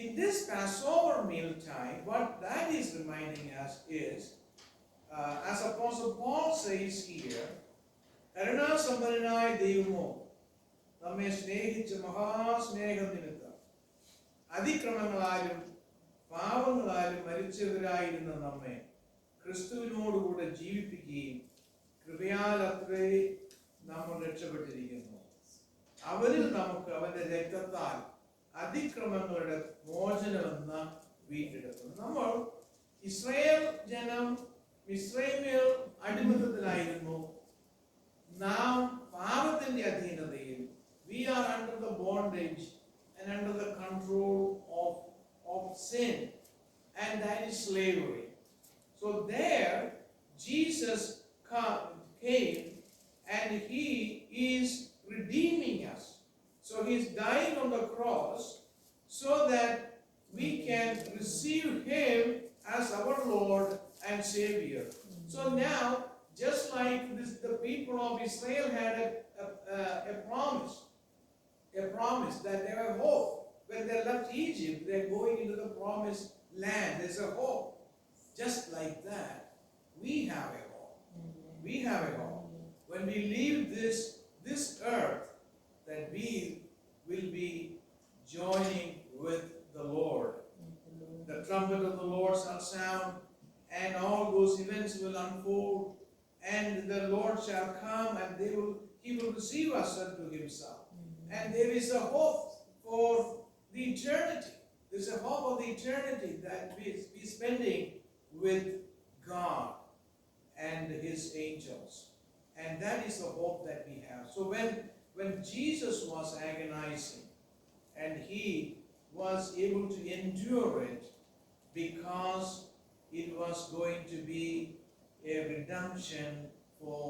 in this Passover meal time, what that is reminding us is, as Apostle Paul says here, "കരുണാസമ്പന്നനായ ദൈവമോ നമ്മെ സ്നേഹിച്ച മഹാസ്നേഹം നിമിത്തം അതിക്രമങ്ങളാലും പാപങ്ങളാലും മരിച്ചവരായിരുന്ന നമ്മെ ക്രിസ്തുവിനോടുകൂടെ ജീവിപ്പിക്കുകയും കൃപയാൽ അത്രേ നമ്മൾ രക്ഷപ്പെട്ടിരിക്കുന്നു. അവരിൽ നമുക്ക് അവന്റെ രക്തത്താൽ അതിക്രമങ്ങളുടെ മോചനമെന്ന വീണ്ടെടുക്കുന്നു." നമ്മൾ ഇസ്രായേൽ ജനം മിസ്രൈമിൽ അടിമത്തത്തിലായിരുന്നു. നാം പാപത്തിന്റെ അധീനതയിൽ, we are under the bondage and under the control of sin, and that is slavery. So there Jesus came and he is redeeming us. So he is dying on the cross so that we can receive him as our Lord and Savior. So now, just like the people of Israel had a promise that they have hope. When they left Egypt, they're going into the promised land. There's a hope. Just like that, we have a hope. We have a hope. When we leave this earth, that we will be joining with the Lord. The trumpet of the Lord shall sound, and all those events will unfold, and the Lord shall come, and he will receive us unto himself. And there is a hope for the eternity. There's a hope of the eternity that we be spending with God and his angels. And that is the hope that we have. So when Jesus was agonizing and he was able to endure it because it was going to be a redemption for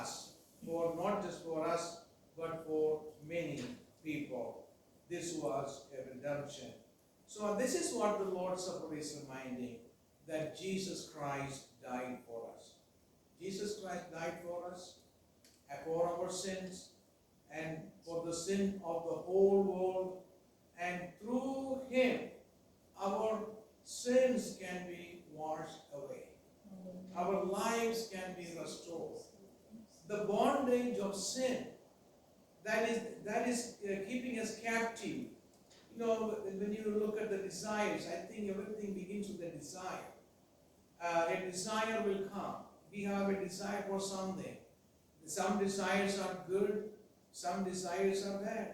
us, for not just for us, but for many people. This was a redemption. So this is what the Lord's Supper is reminding, that Jesus Christ died for us. Jesus Christ died for us, for our sins, and for the sin of the whole world. And through him, our sins can be washed away. Our lives can be restored. The bondage of sin that is keeping us captive. You know, when you look at the desires, I think everything begins with a desire. A desire will come. We have a desire for something. Some desires are good, some desires are bad.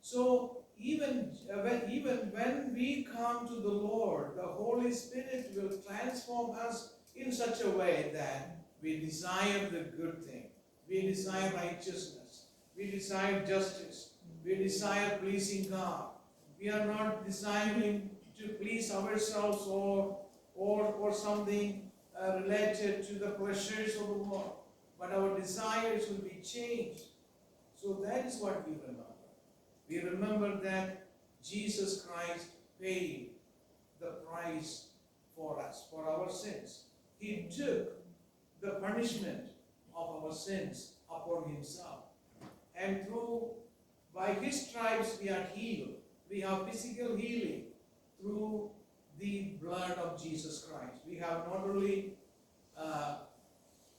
So even when we come to the Lord, the Holy Spirit will transform us in such a way that we desire the good thing. We desire righteousness. We desire justice. We desire pleasing God. We are not desiring to please ourselves or something related to the pleasures of the world. but our desires will be changed. So that is what we remember. We remember that Jesus Christ paid the price for us, for our sins. He took the punishment of our sins upon himself. And by his stripes we are healed. We have physical healing through the blood of Jesus Christ. We have not only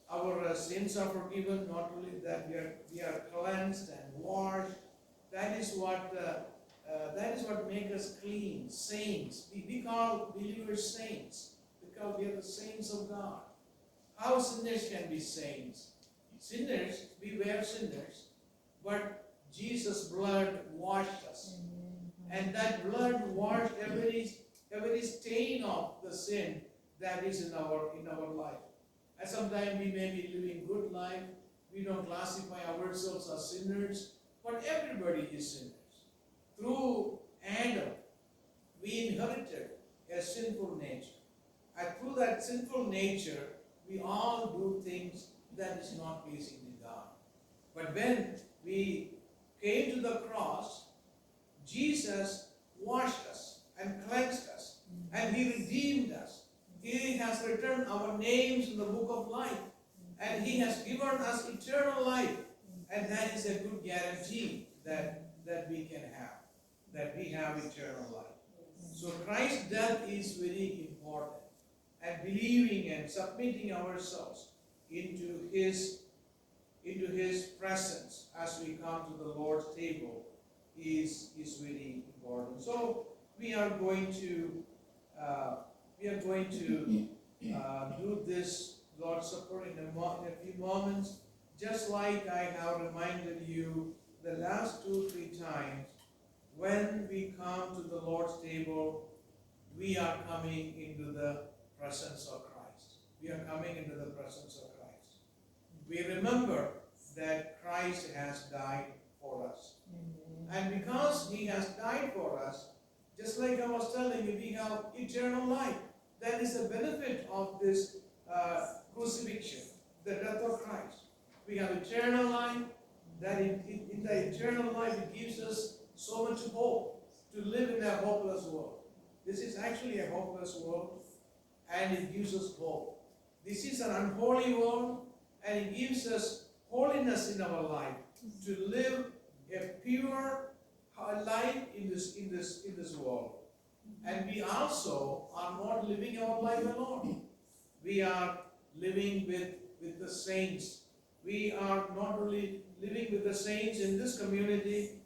our sins are forgiven, not only that we are cleansed and washed. That is what makes us clean, saints. We call believers saints because we are the saints of God. How sinners can be saints? Sinners, we were sinners, but Jesus' blood washed us. And that blood washed every stain of the sin that is in our life. And sometimes we may be living good life. We don't classify ourselves as sinners, but everybody is sinners. Through Adam, we inherited a sinful nature. And through that sinful nature, we all do things that is not pleasing to God. But when we came to the cross, Jesus washed us and cleansed us, and he redeemed us. He has written our names in the book of life, and he has given us eternal life. And that is a good guarantee that we can have, that we have eternal life. So Christ's death is very important, and believing and submitting ourselves into his presence as we come to the Lord's table is very important. So we are going to do this Lord's Supper in a few moments, just like I have reminded you the last 2-3 times. When we come to the Lord's table, we are coming into the presence of Christ. We are coming into the presence of Christ. We remember that Christ has died for us. And because he has died for us, just like I was telling you, we have eternal life. That is the benefit of this crucifixion, the death of Christ. We have eternal life. That in the eternal life, it gives us so much hope to live in a hopeless world. This is actually a hopeless world, and it gives us hope. This is an unholy world, and it gives us holiness in our life to live a pure life in this world. And we also are not living our life alone. We are living with the saints. We are not only living with the saints in this community,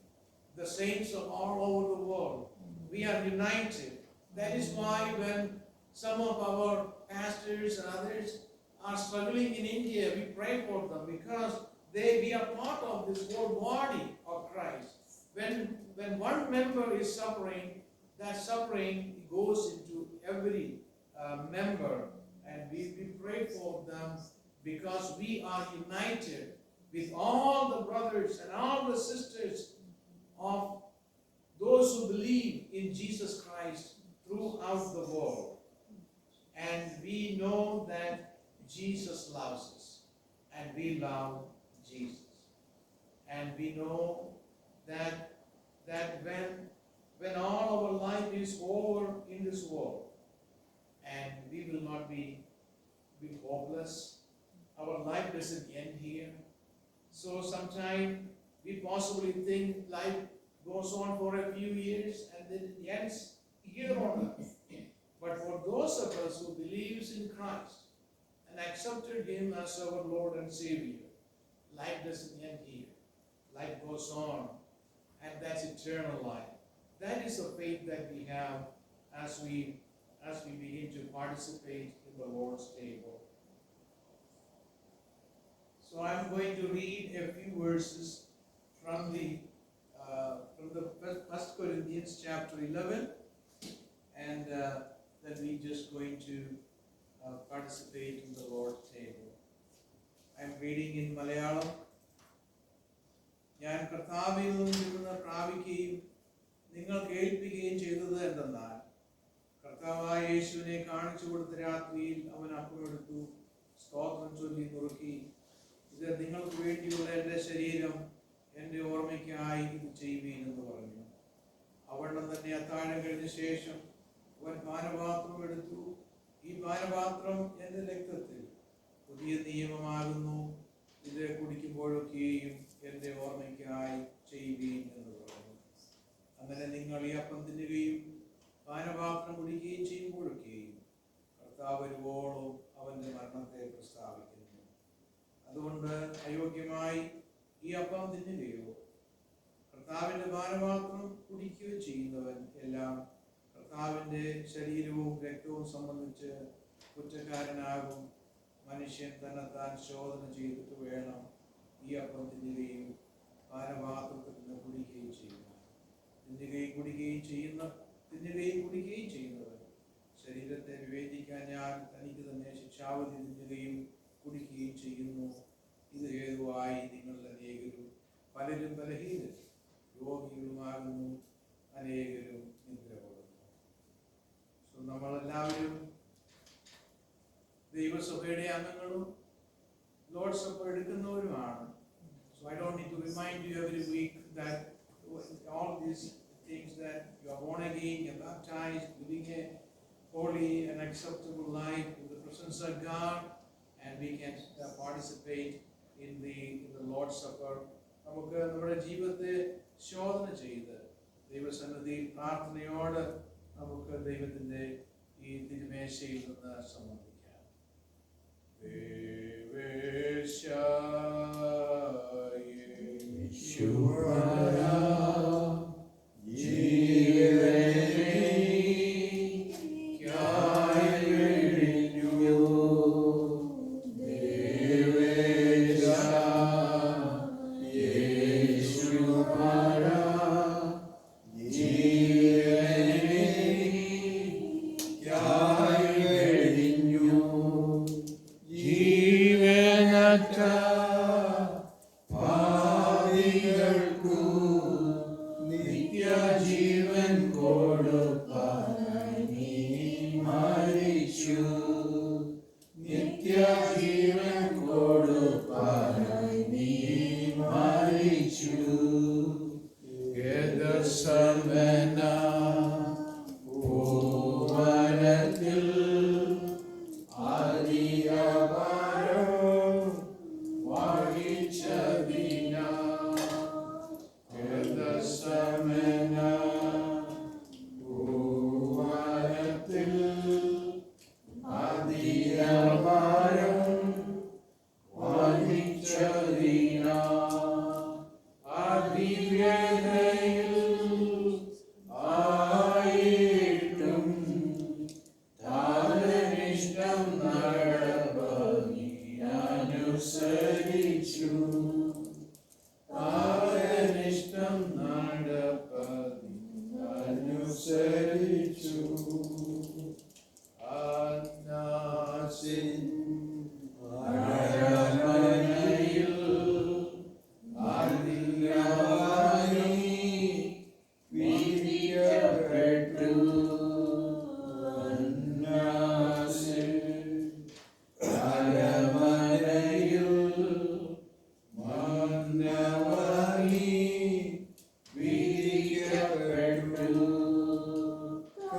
the saints of all over the world. We are united. That is why when some of our pastors and others are struggling in India, we pray for them because we are part of this whole body of Christ. When one member is suffering, that suffering goes into every member, and we pray for them because we are united with all the brothers and all the sisters of those who believe in Jesus Christ throughout the world. And we know that Jesus loves us, and we love Jesus. And we know that when all our life is over in this world, and we will not be hopeless, our life doesn't end here. So sometimes we possibly think life goes on for a few years and then it ends here on earth. But for those of us who believes in Christ and accepted him as our Lord and Savior, life doesn't end here. Life goes on, and that's eternal life. That is the faith that we have as we begin to participate in the Lord's table. So I'm going to read a few verses from the 1 Corinthians chapter 11, and then we just going to participate in the Lord's table. I'm reading in Malayalam. ഞാൻ കർത്താവിൽ നിന്ന് പ്രാപിക്കുകയും നിങ്ങൾ കേൾപ്പിക്കുകയും ചെയ്തത് എന്തെന്നാൽ കർത്താവായ യേശുവിനെ കാണിച്ചു കൊടുത്ത രാത്രിയിൽ അവൻ അപ്പമെടുത്തു, സ്തോത്രം ചൊല്ലി നുറുക്കി, ഇത് നിങ്ങൾക്ക് വേണ്ടിയുള്ള എൻ്റെ ശരീരം, എൻ്റെ ഓർമ്മയ്ക്കായി ഇത് ചെയ്യുവീൻ എന്ന് പറഞ്ഞു. അവണ്ണം തന്നെ അത്താഴം കഴിഞ്ഞ ശേഷം അവൻ പാനപാത്രം എടുത്തു. ഈ പാനപാത്രം എൻ്റെ രക്തത്തിൽ പുതിയ നിയമമാകുന്നു, ഇത് കുടിക്കുമ്പോഴൊക്കെയും എൻ്റെ ഓർമ്മയ്ക്കായി ചെയ്യുവീൻ എന്ന് പറഞ്ഞു. അങ്ങനെ നിങ്ങൾ ഈ അപ്പം തിന്നുകയും പാനപാത്രം കുടിക്കുകയും ചെയ്യുമ്പോഴൊക്കെയും കർത്താവ് വരുവോളം അവൻ്റെ മരണത്തെ പ്രസ്താവിക്കുന്നു. അതുകൊണ്ട് അയോഗ്യമായി ഈ അപ്പം തിന്നുകയോ കർത്താവിൻ്റെ പാനപാത്രം കുടിക്കുകയോ ചെയ്യുന്നവൻ എല്ലാം കർത്താവിൻ്റെ ശരീരവും രക്തവും സംബന്ധിച്ച് കുറ്റക്കാരനാകും. മനുഷ്യൻ തന്നെത്താൻ ശോധന ചെയ്തിട്ട് വേണം ഈ അപ്പം തിന്നുകയും പാനപാത്രത്തിൽ നിന്ന് കുടിക്കുകയും ചെയ്യുക. തിന്നുകയും കുടിക്കുകയും ചെയ്യുന്നവൻ ശരീരത്തെ വിവേചിക്കാൻ ഞാൻ തനിക്ക് തന്നെ ശിക്ഷാവധി തിന്നുകയും കുടിക്കുകയും ചെയ്യുന്നു. ഇത് ഹേതുവായി നിങ്ങളിൽ അനേകരും പലരും ബലഹീനരും രോഗികളുമാകുന്നു, അനേകരും നിദ്ര കൊള്ളുന്നു. നമ്മളെല്ലാവരും ദൈവസഭയുടെ അംഗങ്ങളും ലോർഡ് സപ്പർ എടുക്കുന്നവരുമാണ്. So I don't need to remind you every week that all these things that you are born again, you are baptized, living a holy and acceptable life in the presence of God, and we can participate in the Lord's Supper. നമുക്ക് നമ്മുടെ ജീവിതത്തെ ശോധന ചെയ്ത് ദൈവസന്നിധിയിൽ പ്രാർത്ഥനയോട് നമുക്ക് ദൈവത്തിൻ്റെ ഈ തിരുമേശയിൽ നിന്ന് സംബന്ധിക്കാം.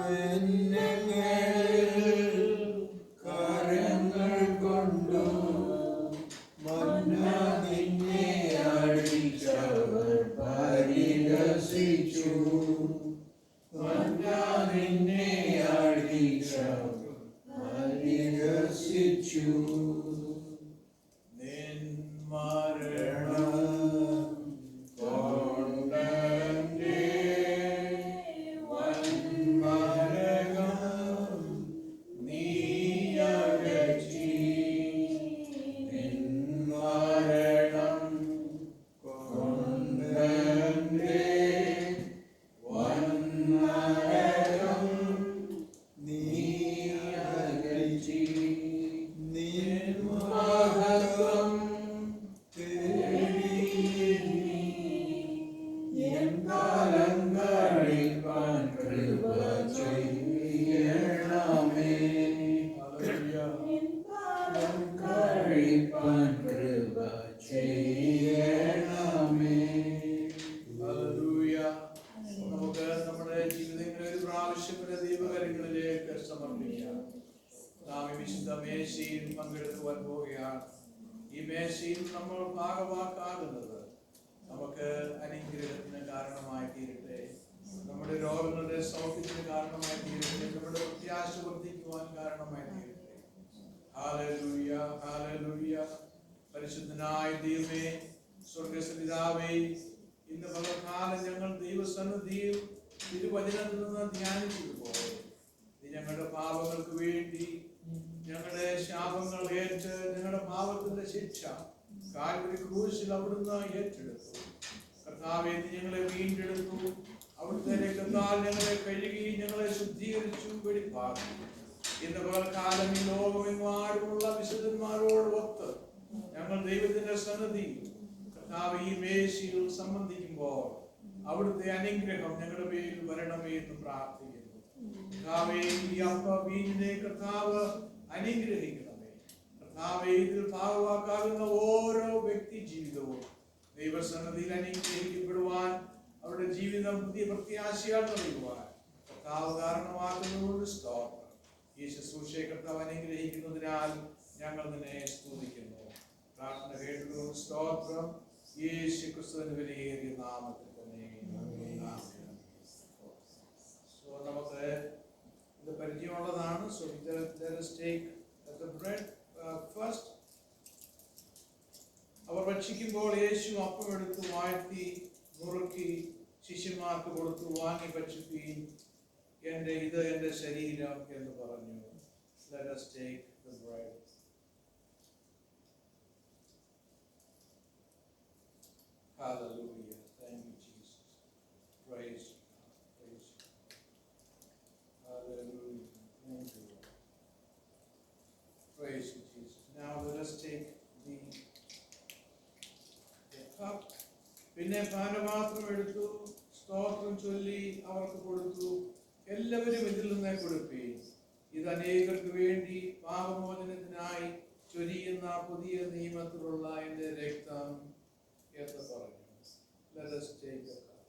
Amen. ആവശ്യപ്പെട്ട ദൈവകരങ്ങളിലേക്ക് സമർപ്പിക്കാം. നാം ഈ വിശുദ്ധ മേശയിൽ പങ്കെടുക്കുവാൻ പോവുകയാണ്. ഈ മേശയിൽ നമ്മൾ ഭാഗവാക്കാകുന്നത് നമുക്ക് അനുഗ്രഹത്തിന് കാരണമായി തീരട്ടെ, നമ്മുടെ രോഗങ്ങളുടെ സൗഖ്യത്തിന് കാരണമായി തീരട്ടെ, നമ്മുടെ പ്രത്യാശ വർദ്ധിക്കുവാൻ കാരണമായി തീരട്ടെ. Hallelujah, hallelujah. പരിശുദ്ധനായ ദൈവമേ, സ്വർഗ്ഗപിതാവേ, ഇന്ന് പകൽക്കാലം ഞങ്ങൾ ദൈവസന്നിധിയിൽ തിരുവചനത്തിൽ നിന്ന് ധ്യാനിച്ചതുപോലെ ഞങ്ങളുടെ പാപങ്ങൾക്ക് വേണ്ടി ഞങ്ങളുടെ ശാപങ്ങൾ ഏറ്റ് ഞങ്ങളുടെ പാപത്തിന്റെ ശിക്ഷ കാൽവരി ക്രൂശിൽ അവിടുന്ന് ഏറ്റെടുത്തു. കർത്താവേ, ഞങ്ങളെ വീണ്ടെടുത്തു. അവിടുത്തെ രക്തത്താൽ ഞങ്ങളെ കഴുകി ഞങ്ങളെ ശുദ്ധീകരിച്ചു, വെടിപ്പാക്കി. ഇന്ന് പകൽക്കാലം ഈ ലോകമെങ്ങാടുമുള്ള വിശുദ്ധന്മാരോട് ഒത്ത് ഞങ്ങൾ ദൈവത്തിന്റെ സന്നിധി കർത്താവ് ഈ മേശയിൽ സംബന്ധിക്കുമ്പോൾ അവിടുത്തെ അനുഗ്രഹം ഞങ്ങളുടെ മേൽ വരണമേ എന്ന് പ്രാർത്ഥിക്കുന്നു. കർത്താവേ, ഈ വീഞ്ഞിനെ കർത്താവ് അനുഗ്രഹിക്കണമേ. കർത്താവേ, ഇതിൽ ഭാഗവാക്കാകുന്ന ഓരോ വ്യക്തി ജീവിതവും ദൈവസന്നിധിയിൽ അനുഗ്രഹിക്കപ്പെടുവാൻ, അവരുടെ ജീവിതം പുതിയ പ്രത്യാശയാൽ നൽകുവാൻ കർത്താവ് കാരണമാക്കുന്നതുകൊണ്ട് സ്തോത്രം. ഈ ശുശ്രൂഷയെ കർത്താവ് അനുഗ്രഹിക്കുന്നതിനാൽ ഞങ്ങൾ നിന്നെ സ്തുതിക്കുന്നു. പ്രാർത്ഥന കേട്ടതുകൊണ്ട് സ്തോത്രം. യേശു ക്രിസ്തുവിന്റെ വിലയേറിയ നാമത്തിൽ തന്നെ. സോ നമുക്ക് ഇത് പരിചയമുള്ളതാണ്. So let us take the bread first. അവർ ഭക്ഷിക്കുമ്പോൾ യേശു അപ്പം എടുത്ത് വാഴ്ത്തി മുറുക്കി ശിഷ്യന്മാർക്ക് കൊടുത്തു, വാങ്ങി ഭക്ഷിപ്പീൻ, ഇത് എന്റെ ശരീരം എന്ന് പറഞ്ഞു. Let us take the bread. Hallelujah. Thank you, Jesus. Praise God. Praise God. Hallelujah. Thank you, Lord. Praise you, Jesus. Now let us take the cup. പിന്നെ പാനപാത്രം എടുത്തു, സ്തോത്രം ചൊല്ലി അവർക്ക് കൊടുത്തു. എല്ലാവരും ഇതിൽ നിന്ന് കൊടുപ്പീൻ, ഇത് അനേകർക്ക് വേണ്ടി പാപമോചനത്തിനായി ചൊരിയുന്ന പുതിയ നിയമത്തിലുള്ള എന്റെ രക്തം എന്ന് പറഞ്ഞു. Let us take the cup.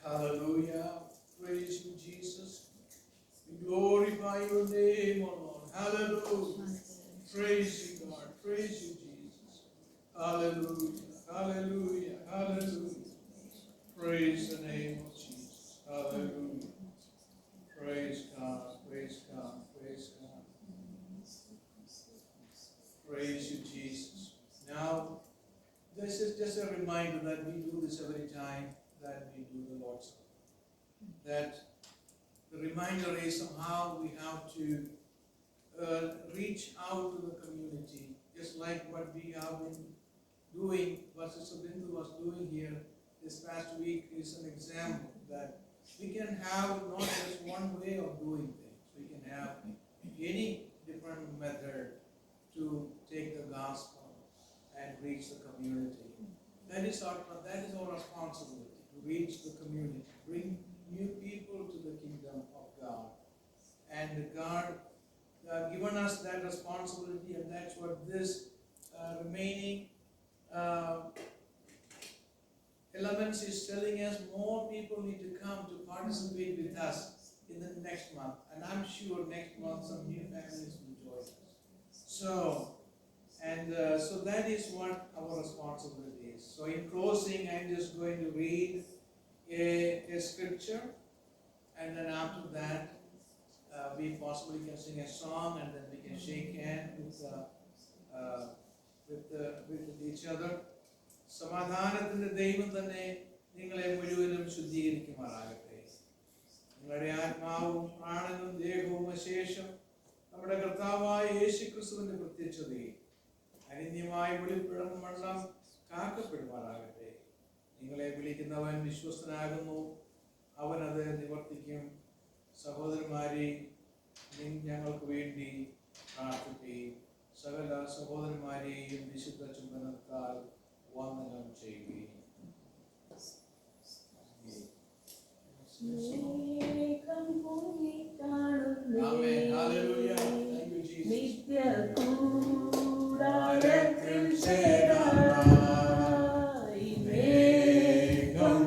Hallelujah. Praise you, Jesus. We glorify your name, O Lord. Hallelujah. Praise you, God. Praise you, Jesus. Hallelujah. Hallelujah. Hallelujah. Praise the name of Jesus. Hallelujah. Praise God. Praise God. Praise God. Praise you, Jesus. Now, this is just a reminder that we do this every time that we do the Lord's Supper. That the reminder is somehow we have to reach out to the community, just like what we have been doing, what Sister Bindu was doing here this past week is an example that we can have not just one way of doing things. We can have any different method to take the gospel and reach the community. That is our responsibility, to reach the community, bring new people to the kingdom of God. And God given us that responsibility, and that's what this remaining elements is telling us. More people need to come to participate with us in the next month, and I'm sure next month some new families will join us. So that is what our responsibility is. So in closing, I'm just going to read a scripture, and then after that we possibly can sing a song, and then we can shake hands with each other. സമാധാനത്തിന്റെ ദൈവം തന്നെ നിങ്ങളെ മുഴുവനും ശുദ്ധീകരിക്കുമാറാകട്ടെ. നിങ്ങളുടെ ആത്മാവും പ്രാണനും ദേഹവും അശേഷം നമ്മുടെ കർത്താവായ യേശുക്രിസ്തുവിന്റെ പ്രത്യക്ഷതയിൽ അനിന്യമായി വെളിപ്പെടുന്ന വണ്ണം കാക്കപ്പെടുമാറാകട്ടെ. നിങ്ങളെ വിളിക്കുന്നവൻ വിശ്വസ്തനാകുന്നു, അവൻ അത് നിവർത്തിക്കും. സഹോദരന്മാരെ, ഞങ്ങൾക്ക് വേണ്ടി പ്രാർത്ഥിക്കുകയും സകല സഹോദരന്മാരെയും വിശുദ്ധ ചുംബനത്താൽ വന്ദനം ചെയ്യുകയും. Amen. Hallelujah. Thank you, Jesus. നിത്യ കൂടാരത്തിൽ ചേരാനായി മേഘം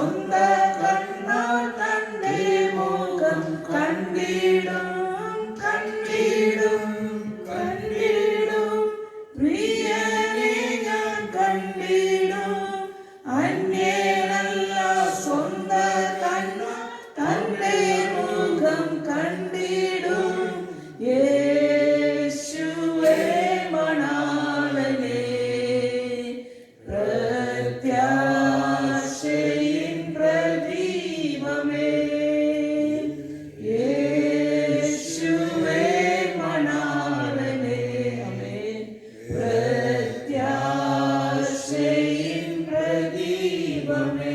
സ്വന്ത കണ്ണാൽ തന്റെ മുഖം കണ്ടിടും കണ്ടിടും കണ്ടിടും പ്രിയനെ ഞാൻ കണ്ടിടും അന്യനല്ല സ്വന്ത കണ്ണാൽ തന്റെ മുഖം കണ്ടിടും യേശുവേ മണാളനേ പ്രത്യാശയിൻ പ്രദീപമേ യേശുവേ മണാളനേ ആമേൻ പ്രത്യാശയിൻ പ്രദീപമേ.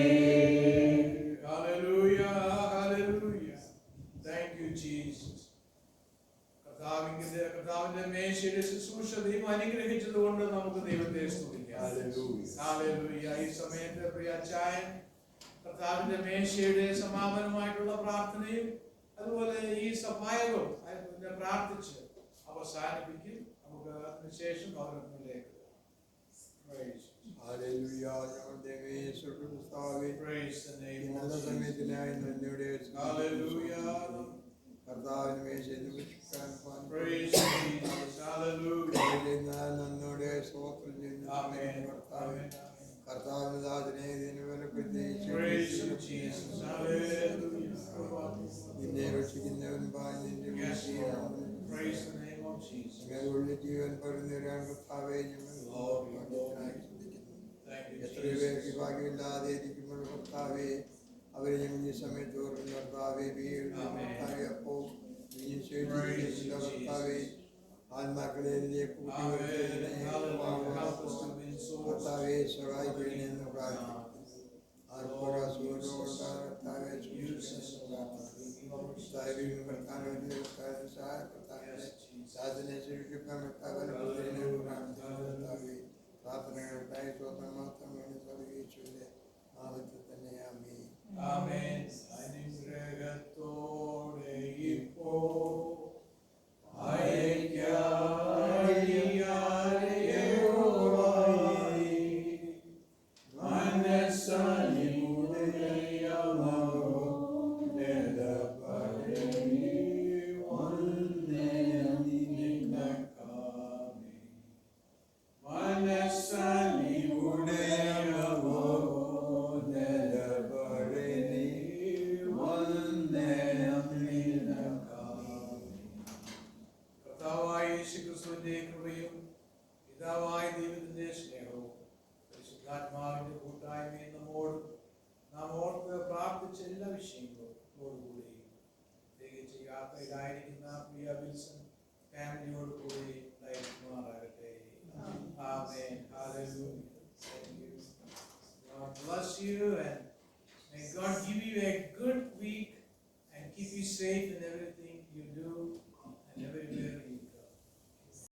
Hallelujah, hallelujah. Thank you, Jesus. കർത്താവിന്റെ മേശയുടെ ശുശ്രൂഷ ദൈവം അനുഗ്രഹിച്ചത് കൊണ്ട് നമുക്ക് ദൈവത്തെ സ്തുതിക്കാം. Hallelujah. ഈ സമയത്ത് പ്രിയ അച്ചായൻ കർത്താവിന്റെ മേശയുടെ സമാപനമായിട്ടുള്ള പ്രാർത്ഥനയും അതുപോലെ ഈ സഹായവും പ്രാർത്ഥിച്ച് അവസാനിപ്പിക്കും. നമുക്ക് അതിനുശേഷം ഭവനത്തിലേക്ക് Praise the name of Jesus. Hallelujah. കർത്താവിന് മേശയിൽ ഭക്ഷിക്കാൻ Praise Jesus. Hallelujah. നന്നോടെ സ്തോത്രം ചെയ്യുന്നു. Amen. Amen. കർത്താവിന് ദാസനെ ഇതിന് ബലപ്പെടുത്തി Praise you, Jesus. Hallelujah. നിന്നെ രക്ഷിക്കുന്നവൻ പാഞ്ഞിന്റെ Yes, Lord. Praise the name of Jesus. നിങ്ങളുടെ ജീവൻ പരുന്നവരാൻ കർത്താവെ ഞങ്ങൾ Thank you, എത്രയോ പേർക്ക് Jesus. ഭാഗ്യമില്ലാതെ ഇരിക്കുമ്പോൾ കർത്താവെ അവരെ ഞങ്ങൾ ഈ സമയത്ത് ഓർക്കുന്ന കർത്താവെ കർത്താവെ അപ്പോ കർത്താവെ ആത്മാക്കളെ കർത്താവെ സഹായിക്കണമെന്ന് പ്രാർത്ഥിക്കുന്നു. സാധനെ സൂക്ഷിക്കാൻ പ്രാർത്ഥനകൾക്കായി സ്വന്തം മാത്രം സർവീശ്വരുടെ നാമത്തിൽ തന്നെ ആമേൻ. Amen. അനുഗ്രഹത്തോടെ ഇപ്പോ കർത്താവായ യേശുക്രിസ്തുവിന്റെ കൃപയും പിതാവായ ദൈവത്തിന്റെ സ്നേഹവും പരിശുദ്ധാത്മാവിന്റെ കൂട്ടായ്മയും നാം ഓർത്ത് പ്രാർത്ഥിച്ച എല്ലാ വിഷയങ്ങളോടുകൂടി പ്രത്യേകിച്ച് യാത്രയിലായിരിക്കുന്ന പ്രിയ വിൽസൺ ഫാമിലിയോട് കൂടി ഉണ്ടായിരിക്കുമാറാകട്ടെ. ആമേൻ. Hallelujah. Thank you. God bless you and may God give you a good week and keep you safe in everything.